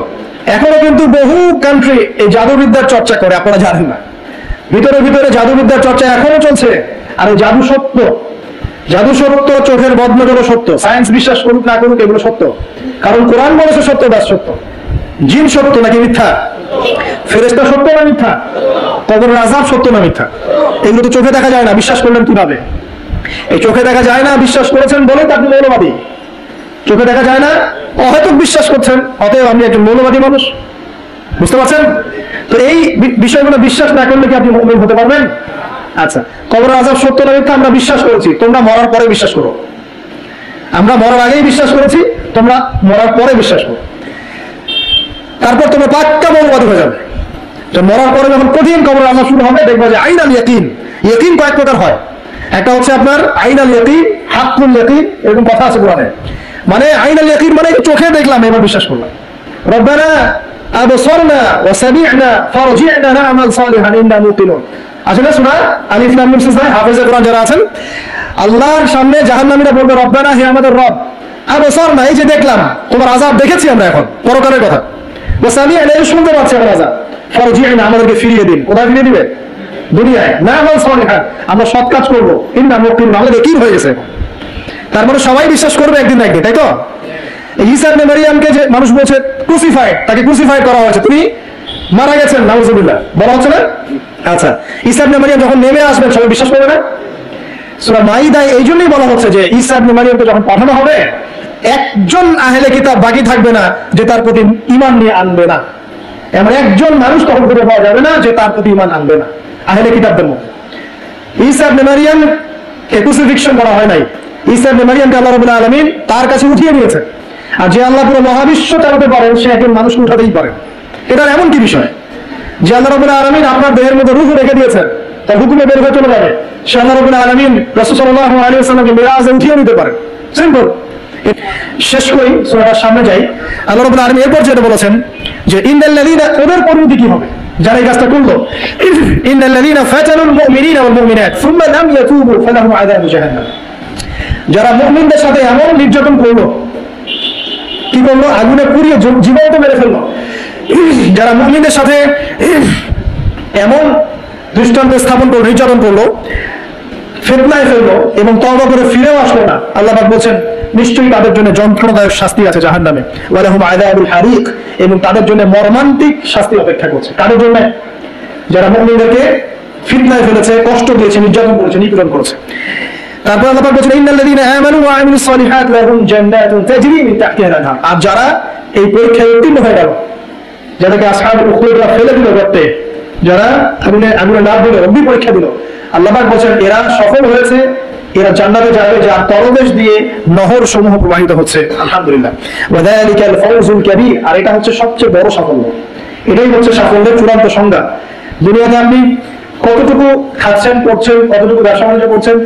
এখনো কিন্তু বহু কান্ট্রি এই জাদুবিদ্যার চর্চা করে, আপনারা জানেন না। ভিতরে ভিতরে জাদুবিদ্যার চর্চা এখনো চলছে। আর এই জাদু সত্য, জাদু সত্য, চোখের বদনজরও সত্য। সায়েন্স বিশ্বাস করুক না করুক, এগুলো সত্য। কারণ কোরআন বলেছে সত্য, দাস সত্য। জিন সত্য নাকি মিথ্যা? ফেরেশতা সত্য না মিথ্যা? কবরের আযাব সত্য না মিথ্যা? এগুলো তো চোখে দেখা যায় না, বিশ্বাস করলেন কিভাবে? এই চোখে দেখা যায় না বিশ্বাস করেছেন বলে আপনি মৌলবাদী। চোখে দেখা যায় না, অহেতুক বিশ্বাস করছেন, অতএব আপনি একজন মৌলবাদী মানুষ। বুঝতে পারছেন? তো এই বিষয়গুলো বিশ্বাস না করলে কি আপনি মুমিন হতে পারবেন? আচ্ছা, কবরের আযাব সত্য না মিথ্যা আমরা বিশ্বাস করেছি, তোমরা মরার পরে বিশ্বাস করো। আমরা মরার আগেই বিশ্বাস করেছি, তোমরা মরার পরে বিশ্বাস করো। তারপর তোমরা পাক্কা মৌলবাদী হয়ে যাবে। তো মরার পরে যখন কঠিন কবরের আযাব শুরু হবে, দেখবা যে আইনাল ইয়াকিন। ইয়াকিন কয়েক প্রকার হয়। একটা হচ্ছে আপনার আইনাল ইয়াকিন, হাক্কুল ইয়াকিন, এরকম কথা আছে কোরআনে। মানে আইনাল ইয়াকিন মানে চোখে দেখলাম এবার বিশ্বাস করলাম। রব্বানা আবসারনা ওয়া সামি'না ফারজি'না না'মাল সালিহান ইন্না মুকিনুন। আসলে সূরা আলিফ লাম মিম সিজদা হাফেজে কোরআন যারা আছেন, আল্লাহর সামনে জাহান্নামীরা বলবে রব্বানা, হে আমাদের রব, আবসারনা, এই যে দেখলাম, তোমার আযাব দেখেছি আমরা, এখন পরকালের কথা। ওয়া সামি'না, এই শুনতে পাচ্ছি আমরা আযাব, ফারজি'না, আমাদেরকে ফিরিয়ে দিন। কোথায় ফিরিয়ে দিবে? দুনিয়ায়। না'মাল সালিহান, আমরা সৎ কাজ করব, ইন্না মুকিনুন, আমাদের কি হয়ে গেছে। তার মানে সবাই বিশ্বাস করবে একদিন না একদিন, তাই তো? ঈসা ইবনে মারইয়ামকে যে মানুষ বলছে ক্রুসিফাইড, তাকে ক্রুসিফাইড করা হয়েছে, তিনি মারা গেছেন, নাউজুবিল্লাহ, বলা হচ্ছে না? আচ্ছা, ঈসা ইবনে মারইয়াম যখন নেমে আসবেন সবাই বিশ্বাস করবে না? সূরা মাইদায় এই জন্যই বলা হচ্ছে যে ঈসা ইবনে মারইয়ামকে যখন পাঠানো হবে, একজন আহলে কিতাব বাকি থাকবে না যে তার প্রতি ঈমান নিয়ে আনবে না। এমন একজন মানুষ তখন খুঁজে পাওয়া যাবে না যে তার প্রতি ঈমান আনবে না আহলে কিতাবদের মধ্যে। ঈসা ইবনে মারইয়াম কে ক্রুসিফিকশন করা হয় নাই। ঈসা ইবনে মারইয়ামকে আল্লাহ রাব্বুল আলামিন তার কাছে উঠিয়ে নিয়েছেন। আর যে আল্লাহ পুরো মহাবিশ্ব চালাতে পারেন, সে একজন মানুষকে উঠাতেই পারেন। এটার এমন কি বিষয় যে আল্লাহ রাব্বুল আলামিন আপনার দেহের মধ্যে রূহ রেখে দিয়েছেন, তার হুকুমে বের হয়ে চলে যাবে। সে আল্লাহ রাব্বুল আলামিন রাসূল সাল্লাল্লাহু আলাইহি ওয়াসাল্লামকে মিরাজে উঠিয়ে নিতে পারেন। সিম্পল। শেষ করি, সূরাটার সামনে যাই। আল্লাহ রাব্বুল আলামিন এরপর যেটা বলেছেন যে ইন্নাল লাযিনা, ওদের পরিণতি কি হবে যারা এই কাজটা করলো? ইন্নাল লাযিনা ফাতানুল মুমিনিনা ওয়াল মুমিনাত সুম্মা লাম ইয়াতুবু ফালাহুম আযাবু জাহান্নাম। যারা মুমিনদের সাথে এমন নির্যাতন করলো, কি করলো? আগুনে পুড়িয়ে জীবন্ত মেরে ফেললো। যারা মুমিনদের সাথে এমন দৃষ্টান্ত স্থাপন করলো, নির্যাতন করলো, ফিতনায় ফেললো এবং তওবা করে ফিরেও আসলো না, আল্লাহ পাক বলছেন নিশ্চয়ই তাদের জন্য যন্ত্রণাদায়ক শাস্তি আছে জাহান্নামে। ওয়া লাহুম আযাবুল হারিক, এবং তাদের জন্য মর্মান্তিক শাস্তি অপেক্ষা করছে। তাদের জন্য যারা মুমিনদেরকে ফিতনায় ফেলেছে, কষ্ট দিয়েছে, নির্যাতন করেছে, নিপীড়ন করেছে। তারপর আল্লাহ পাক বলেন ইন্নাল্লাযীনা আমানু ওয়া আমিলুস সালিহাতি লাহুম জান্নাতুন তাজরি মিন তাহতিহা আল-আনহার। আর যারা এই পরীক্ষায় উত্তীর্ণ হয়ে গেল, যাদেরকে আসহাবুল উখদুদরা ফেলে দিল গর্তে, যারা আগুনে লাফ দিল, অগ্নি পরীক্ষা দিল, আল্লাহ পাক বলেন এরা সফল হয়েছে, এরা জান্নাতে যাবে, যার তলদেশ দিয়ে নহর সমূহ প্রবাহিত হচ্ছে। আলহামদুলিল্লাহ। ওয়া যালিকাল ফাওজুল কাবীর। আর এটা হচ্ছে সবচেয়ে বড় সাফল্য। এটাই হচ্ছে সাফল্যের চূড়ান্ত সংজ্ঞা। দুনিয়াতে আপনি কতটুকু খাচ্ছেন, পড়ছেন, কতটুকু ব্যবসা বাণিজ্য করছেন,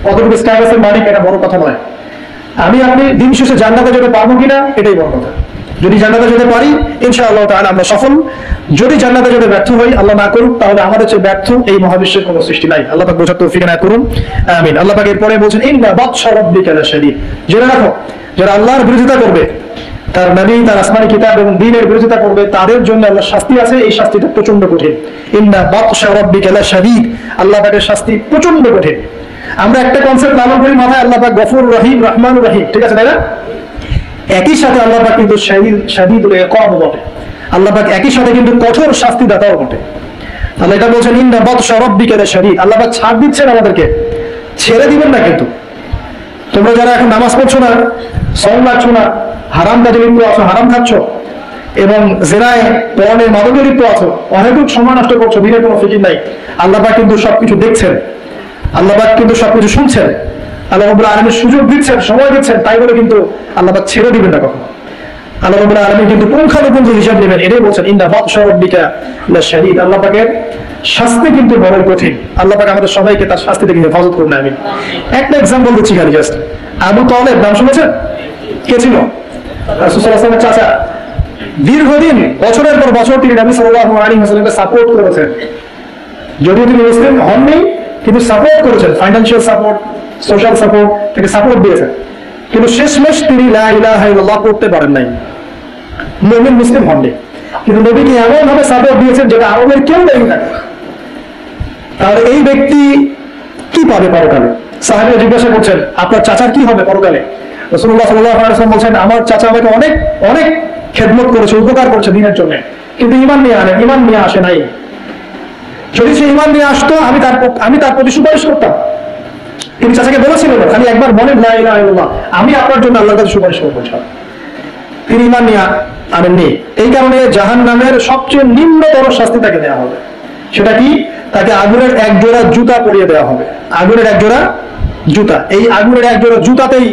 কতটুকু স্ট্যাটাসের মালিক, এটা বড় কথা নয়। আপনি দিন শেষে জান্নাতে যেতে পারবো কিনা, এটাই বড় কথা। যদি জান্নাতে যেতে পারি ইনশাআল্লাহ তাআলা আমরা সফল। যদি জান্নাতে যেতে ব্যর্থ হই, আল্লাহ না করুক, তাহলে আমাদের চেয়ে ব্যর্থ এই মহাবিশ্বের কোনো সৃষ্টি নাই। আল্লাহ পাক বোঝার তৌফিক এনায়েত করুন, আমিন। আল্লাহ পাক এরপরে বলছেন ইন্না বাতশা রাব্বিকা লাশাদীদ। জেনে রাখো, যারা আল্লাহর বিরোধিতা করবে, তার নবী, তার আসমানি কিতাব এবং দ্বীনের বিরোধিতা করবে, তাদের জন্য আল্লাহর শাস্তি আছে। এই শাস্তিটা প্রচন্ড কঠিন। ইন্না বাতশা রাব্বিকা লাশাদীদ, আল্লাহ পাকের শাস্তি প্রচন্ড কঠিন। আমরা একটা কনসেপ্ট লালন করি মাথায়, আল্লাহ পাক গফুর রহিম, রহমানুর রহিম, ঠিক আছে তাই না? একই সাথে আল্লাহ পাক কিন্তু শাদীদুল ইকাব বটে। আল্লাহ পাক একই সাথে কিন্তু কঠোর শাস্তি দাতাও বটে। আল্লাহ এটা বলছেন ইন্না বাতশা রাব্বিকা লাশাদীদ। আল্লাহ পাক ছাড় দিচ্ছেন আমাদেরকে, ছেড়ে দিবেন না কিন্তু। তোমরা যারা এখন নামাজ পড়ছো না, সাওম রাখছো না, হারাম কাজে লিপ্ত আছো, হারাম খাচ্ছ এবং জিনায়, পরনে, মাদকে লিপ্ত আছো, অহেতুক সময় নষ্ট করছো, দিনের কোনো ফিকির নাই, আল্লাহ পাক কিন্তু সবকিছু দেখছেন, আল্লাহ পাক কিন্তু সবকিছু শুনছেন, আল্লাহ রাব্বুল আলামিন সুযোগ দিচ্ছেন, সময় দিচ্ছেন, তাই বলে কিন্তু আল্লাহ পাক ছেড়ে দিবেন না কখনো। আল্লাহ রাব্বুল আলামিন কিন্তু পুঙ্খানুপুঙ্খ হিসাব নেবেন। এটাই বলছেন ইন্না বাতশা রাব্বিকা লাশাদীদ। আল্লাহ পাকের শাস্তি কিন্তু বড় কঠিন। আল্লাহ পাক আমাদের সবাইকে তার শাস্তি থেকে হেফাজত করুন, আমিন। একটা এক্সাম্পল দিচ্ছি খালি জাস্ট। আবু তালেব নাম শুনেছেন? কে ছিল? রাসূল সাল্লাল্লাহু আলাইহি ওয়াসাল্লামের চাচা। দীর্ঘদিন, বছরের পর বছর তিনি নবী সাল্লাল্লাহু আলাইহি ওয়াসাল্লামকে সাপোর্ট করেছেন। যদিও তিনি মুসলিম হননি, কিন্তু সাপোর্ট করেছেন, ফাইন্যান্সিয়াল সাপোর্ট, সোশ্যাল সাপোর্ট থেকে সাপোর্ট দিয়েছেন। কিন্তু শেষমেশ তিনি লা ইলাহা ইল্লাল্লাহ পড়তে পারেন নাই, মুমিন মুসলিম হননি। কিন্তু নবীকে এমন ভাবে সাপোর্ট দিয়েছেন যেটা আরবের কেউ দেখে থাকে। আর এই ব্যক্তি কি পাবে পরকালে? সাহাবীরা জিজ্ঞাসা করছেন আপনার চাচার কি হবে পরকালে? রাসূলুল্লাহ সাল্লাল্লাহু আলাইহি ওয়াসাল্লাম বলছেন আমার চাচা আমাকে অনেক অনেক খেদমত করেছে, উপকার করেছে দিনের জন্য, কিন্তু ঈমান নিয়ে আসে নাই। যদি সে ঈমান নিয়ে আসতো আমি তার প্রতি সুপারিশ করতাম। তিনি চাচাকে বলেছিলেন খালি একবার বলেন লা ইলাহা ইল্লাল্লাহ, আমি আপনার জন্য আল্লাহর কাছে সুপারিশ করবো। তিনি ঈমান নিয়ে আনেননি। এই কারণে জাহান্নামের সবচেয়ে নিম্নতর শাস্তি তাকে দেওয়া হবে। সেটা কি? তাকে আগুনের এক জোড়া জুতা পরিয়ে দেওয়া হবে। আগুনের এক জোড়া জুতা। এই আগুনের এক জোড়া জুতাতেই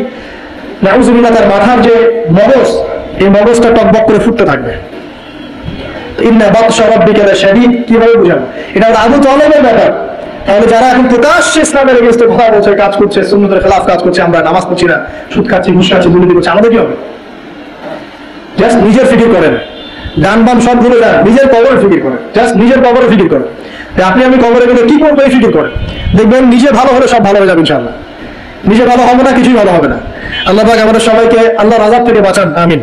নাউযুবিল্লাহ তার মাথার যে মগজ, এই মগজটা টকবক করে ফুটতে থাকবে। ইন্না বাতশা রাব্বিকা লাশাদীদ কিভাবে বুঝাবো? এটা আবু তালেবের ব্যাপার। তাহলে যারা এখন প্রকাশ্যে ইসলামের এগেইনস্টে কথা বলছে, কাজ করছে, সুন্নতের খেলাফ কাজ করছে, আমরা নামাজ পড়ছি না, সুদ খাচ্ছি, ঘুষ খাচ্ছি, দুর্নীতি করছি, আমাদের কি হবে? জাস্ট নিজের ফিকির করেন, ডান বাম সব ভুলে যান, নিজের কবরের ফিকির করেন, জাস্ট নিজের কবরের ফিকির করেন। আপনি আমি কবরে গেলে কি করবো এই ফিকির করেন, দেখবেন নিজে ভালো হলে সব ভালো হয়ে যাবে ইনশাআল্লাহ। নিজে ভালো হবে না, কিছুই ভালো হবে না। আল্লাহ পাক আমাদের সবাইকে আল্লাহর আযাব থেকে বাঁচান, আমিন।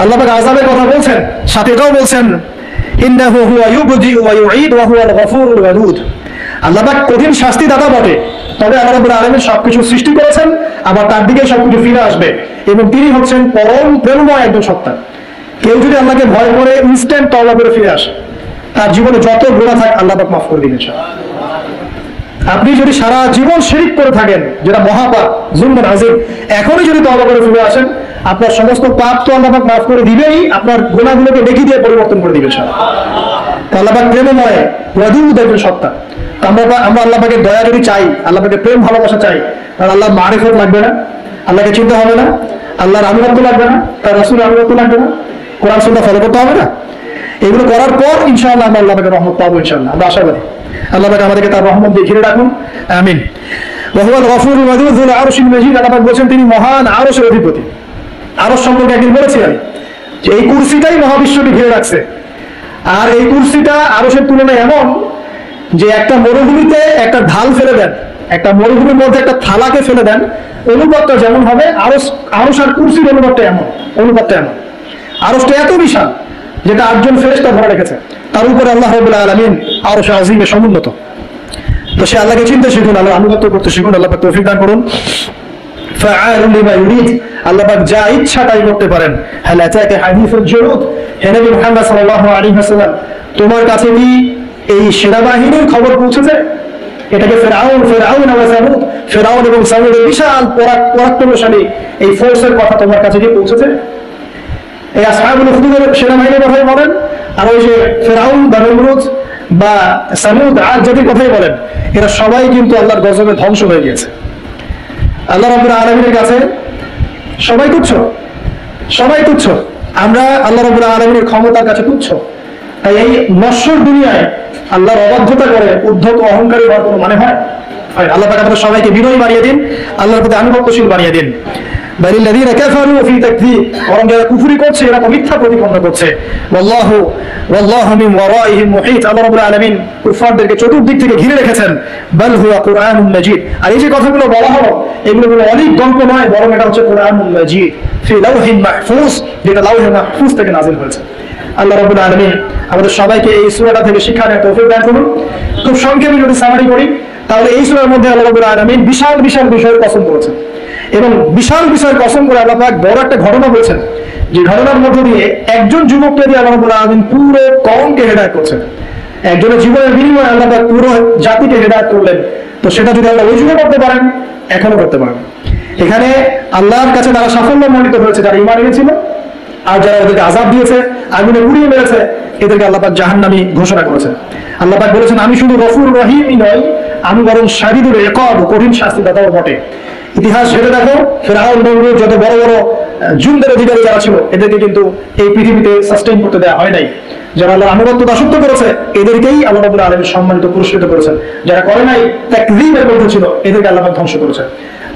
আল্লাহ পাক আযাবের কথা বলছেন, সাথে এটাও বলছেন ইন্নাহু হুয়া ইউবদিউ ওয়া ইউঈদ ওয়া হুয়াল গফুরুল ওয়াদুদ। আল্লাহ পাক কঠিন শাস্তি দাতা বটে, তবে আল্লাহ রাব্বুল আলামিন সবকিছু সৃষ্টি করেছেন, আবার তার দিকে সবকিছু ফিরে আসবে, এবং তিনি হচ্ছেন পরম প্রেমময় একজন সত্তা। কেউ যদি আল্লাহকে ভয় করে ইনস্ট্যান্ট তওবা করে ফিরে আসে, তার জীবনে যত গুনাহ থাক আল্লাহ পাক মাফ করে দিবেন। আপনি যদি সারা জীবন শিরক করে থাকেন, যেটা মহাপাপ, যুলমুন আযীম, এখনই যদি তওবা করে ফিরে আসেন, আপনার সমস্ত পাপ তো আল্লাহ পাক মাফ করে দিবেই, আপনার গুনাহগুলোকে দেখিয়ে দিয়ে পরিবর্তন করে দিবেন। আল্লাহ পাক প্রেমময়, ওয়াদুদ একজন সত্তা। আমরা আল্লাহ পাকের দয়া যদি চাই, আল্লাহ পাকের প্রেম ভালোবাসা চাই, তাহলে আল্লাহর মারিফত লাগবে না, আল্লাহকে চিনতে হবে না, আল্লাহর আনুগত্য লাগবে না, তার রাসূলের আনুগত্য লাগবে না, কোরআন সুন্নাহ ফলো করতে হবে না। এগুলো করার পর ইনশাআল্লাহ আমরা আল্লাহ পাকের রহমত পাবো ইনশাআল্লাহ, আমরা আশাবাদী। আল্লাহ পাক আমাদেরকে তার রহমত দিয়ে ঘিরে রাখুন, আমিন। ওয়া হুয়াল গফুরুল ওয়াদুদ যুল আরশিল মাজিদ। আল্লাহ পাক বলেছেন তিনি মহান আরশের অধিপতি। আরশ সম্পর্কে একদিন বলেছি আমি যে এই কুরসিটাই মহাবিশ্বকে ঘিরে রাখছে। আর এই কুরসিটা আরশের তুলনায় এমন যে একটা মরুভূমিতে একটা ঢাল ফেলে দেন, একটা মরুভূমির মধ্যে একটা থালাকে ফেলে দেন, অনুপাতটা যেমন হবে, আরশ আর কুরসির অনুপাতটা এমন। আরশটা এত বিশাল যেটা 8 জন ফেরেশতা ধরে রেখেছে, তার উপরে আল্লাহ রাব্বুল আলামিন আরশে আযীমে সমুন্নত। তো সে আল্লাহকে চিনতে শিখুন, আল্লাহর আনুগত্য করতে শিখুন। আল্লাহ পাক তৌফিক দান করুন। ফাআলু লিমা ইউরিদ, আল্লাহ পাক যা ইচ্ছা তাই করতে পারেন। হাল আতাকা হাদিসুল জুনুদ, হে নবী মুহাম্মদ সাল্লাল্লাহু আলাইহি ওয়াসাল্লাম, তোমার কাছে কি এই সেনাবাহিনীর খবর পৌঁছেছে? এটাকে ফেরাউন এবং সামুদের বিশাল পরাক্রমশালী এই ফোর্সের কথা তোমার কাছে কি পৌঁছেছে? এই আসহাবুল উখদুদের সেনাবাহিনীর কথাই বলেন, আর ওই যে ফেরাউন বা নমরুদ বা সামুদ আর জাতির কথাই বলেন, এরা সবাই কিন্তু আল্লাহর গজবে ধ্বংস হয়ে গিয়েছে। আল্লাহ রাব্বুল আলামিনের কাছে সবাই তুচ্ছ। আমরা আল্লাহ রাব্বুল আলামিনের ক্ষমতার কাছে তুচ্ছ। তাই এই নশ্বর দুনিয়ায় আল্লাহর অবাধ্যতা করে উদ্ধত অহংকারী হওয়ার কোনো মানে হয়? আল্লাহ পাক আমাদের সবাইকে বিনয়ী বানিয়ে দিন, আল্লাহর প্রতি আনুগত্যশীল বানিয়ে দিন। বালিল্লাযীনা কাফারু ফি তাকযীব, বরং যারা কুফরি করছে এরা তো মিথ্যা প্রতিপন্ন করছে। ওয়াল্লাহু মিন ওয়ারাইহিম মুহীত, আল্লাহ রাব্বুল আলামিন কুফারদেরকে চতুর্দিক থেকে ঘিরে রেখেছেন। বাল হুয়া কুরআনুন মাজিদ, আর এই যে কথাগুলো বলা হলো এগুলো অনেক গল্প নয়, বরং এটা হচ্ছে কুরআনুন মাজিদ ফি লাওহিন মাহফুজ, যেটা লাওহে মাহফুজ থেকে নাযিল হয়েছে। আল্লাহ রাব্বুল আলামিন আমাদের সবাইকে এই সূরাটা থেকে শিক্ষা নেওয়ার তৌফিক দান করুন। খুব সংক্ষেপে যদি সামারি করি তাহলে এই সূরার মধ্যে আল্লাহ রাব্বুল আলামিন বিশাল বিশাল বিষয়ের কসম করেছেন, এবং বিশাল বিষয়ের কসম করে আল্লাহ পাক বড় একটা ঘটনা বলেছেন, যে ঘটনার মধ্য দিয়ে একজন যুবককে দিয়ে আল্লাহ রাব্বুল আলামিন পুরো কওমকে হেদায়েত করছেন। একজনের জীবনের বিনিময়ে আল্লাহ পাক পুরো জাতিকে হেদায়েত করলেন। তো সেটা যদি আল্লাহ ওই যুগে করতে পারেন, এখনো করতে পারেন। এখানে আল্লাহর কাছে তারা সাফল্য মণ্ডিত হয়েছে যারা ঈমান এনেছিল, আর যারা ওদেরকে আযাব দিয়েছে, আগুনে পুড়িয়ে মেরেছে, এদেরকে আল্লাহ পাক জাহান্নামী ঘোষণা করেছেন। আল্লাহ পাক বলেছেন, আমি শুধু গফুর রহিমই নই, আমি বরং শাদীদুল ইকাব, কঠিন শাস্তিদাতাও বটে। ইতিহাস ঘেটে দেখো, ফিরআউন নমরুদ যত বড় বড় জুলদের অধিকারী যারা ছিল, এদেরকে কিন্তু এই পৃথিবীতে সাস্টেইন করতে দেওয়া হয় নাই। যারা আল্লাহর আনুগত্য দাসত্ব করেছে এদেরকেই আল্লাহ রাব্বুল আলামিন সম্মানিত পুরস্কৃত করেছেন। যারা করে নাই, তাকযীবের মধ্যে ছিল, এদেরকে আল্লাহ পাক ধ্বংস করেছেন।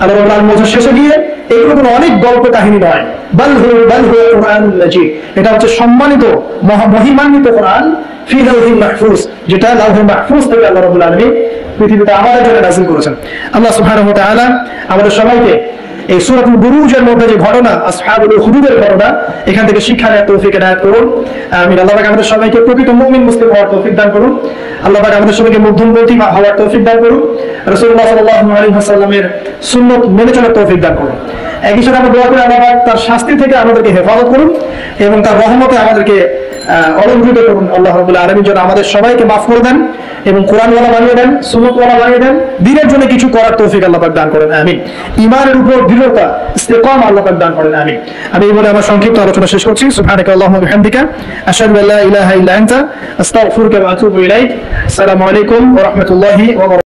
আল্লাহ রাব্বুল আলামিন বলেছেন শেষে গিয়ে, এগুলো কোনো অনেক গল্প কাহিনী নয়, বাল হুয়া কুরআনুন মাজিদ, এটা হচ্ছে সম্মানিত মহিমান্বিত কোরআন ফি লাওহিন মাহফুজ, যেটা লাওহে মাহফুজ থেকে আল্লাহ রাব্বুল আলামিন পৃথিবীতে আমাদের জন্য নাযিল করেছেন। আল্লাহ সুবহানাহু ওয়া তাআলা আমাদের সবাইকে এই সূরাতুল বুরুজের মধ্যে যে ঘটনা, আসহাবুল উখদুদের ঘটনা, এখান থেকে শিক্ষা নেওয়ার তৌফিক এনায়েত করুন। আমিন। আল্লাহ পাক আমাদের সবাইকে প্রকৃত মুমিন মুসলিম হওয়ার তৌফিক দান করুন। আল্লাহ পাক আমাদের সবাইকে মধ্যমপন্থী হওয়ার তৌফিক দান করুন। রাসূলুল্লাহ সাল্লাল্লাহু আলাইহি ওয়াসাল্লামের সুন্নাত মেনে চলার তৌফিক দান করুন। একই সাথে আমরা দোয়া করি আল্লাহ পাক তার শাস্তি থেকে আমাদেরকে হেফাজত করুন এবং তার রহমতে আমাদেরকে অলঙ্কৃত করুন। আল্লাহ রাব্বুল আলামিন যেন আমাদের সবাইকে মাফ করে দেন এবং কোরআনওয়ালা বানিয়ে দেন, সুন্নাতওয়ালা বানিয়ে দেন, দ্বীনের জন্য কিছু করার তৌফিক আল্লাহ পাক দান করেন। আমিন। ঈমানের উপর দৃঢ়তা, ইস্তিকামা আল্লাহ পাক দান করেন। আমিন। আমি এই বলে আমার সংক্ষিপ্ত আলোচনা শেষ করছি। সুবহানাকা আল্লাহুম্মা ওয়া বিহামদিকা, আশহাদু আল্লা ইলাহা ইল্লা আনতা, আস্তাগফিরুকা ওয়া আতুবু ইলাইক। আসসালামু আলাইকুম ওয়া রাহমাতুল্লাহি ওয়া বারাকাতুহু।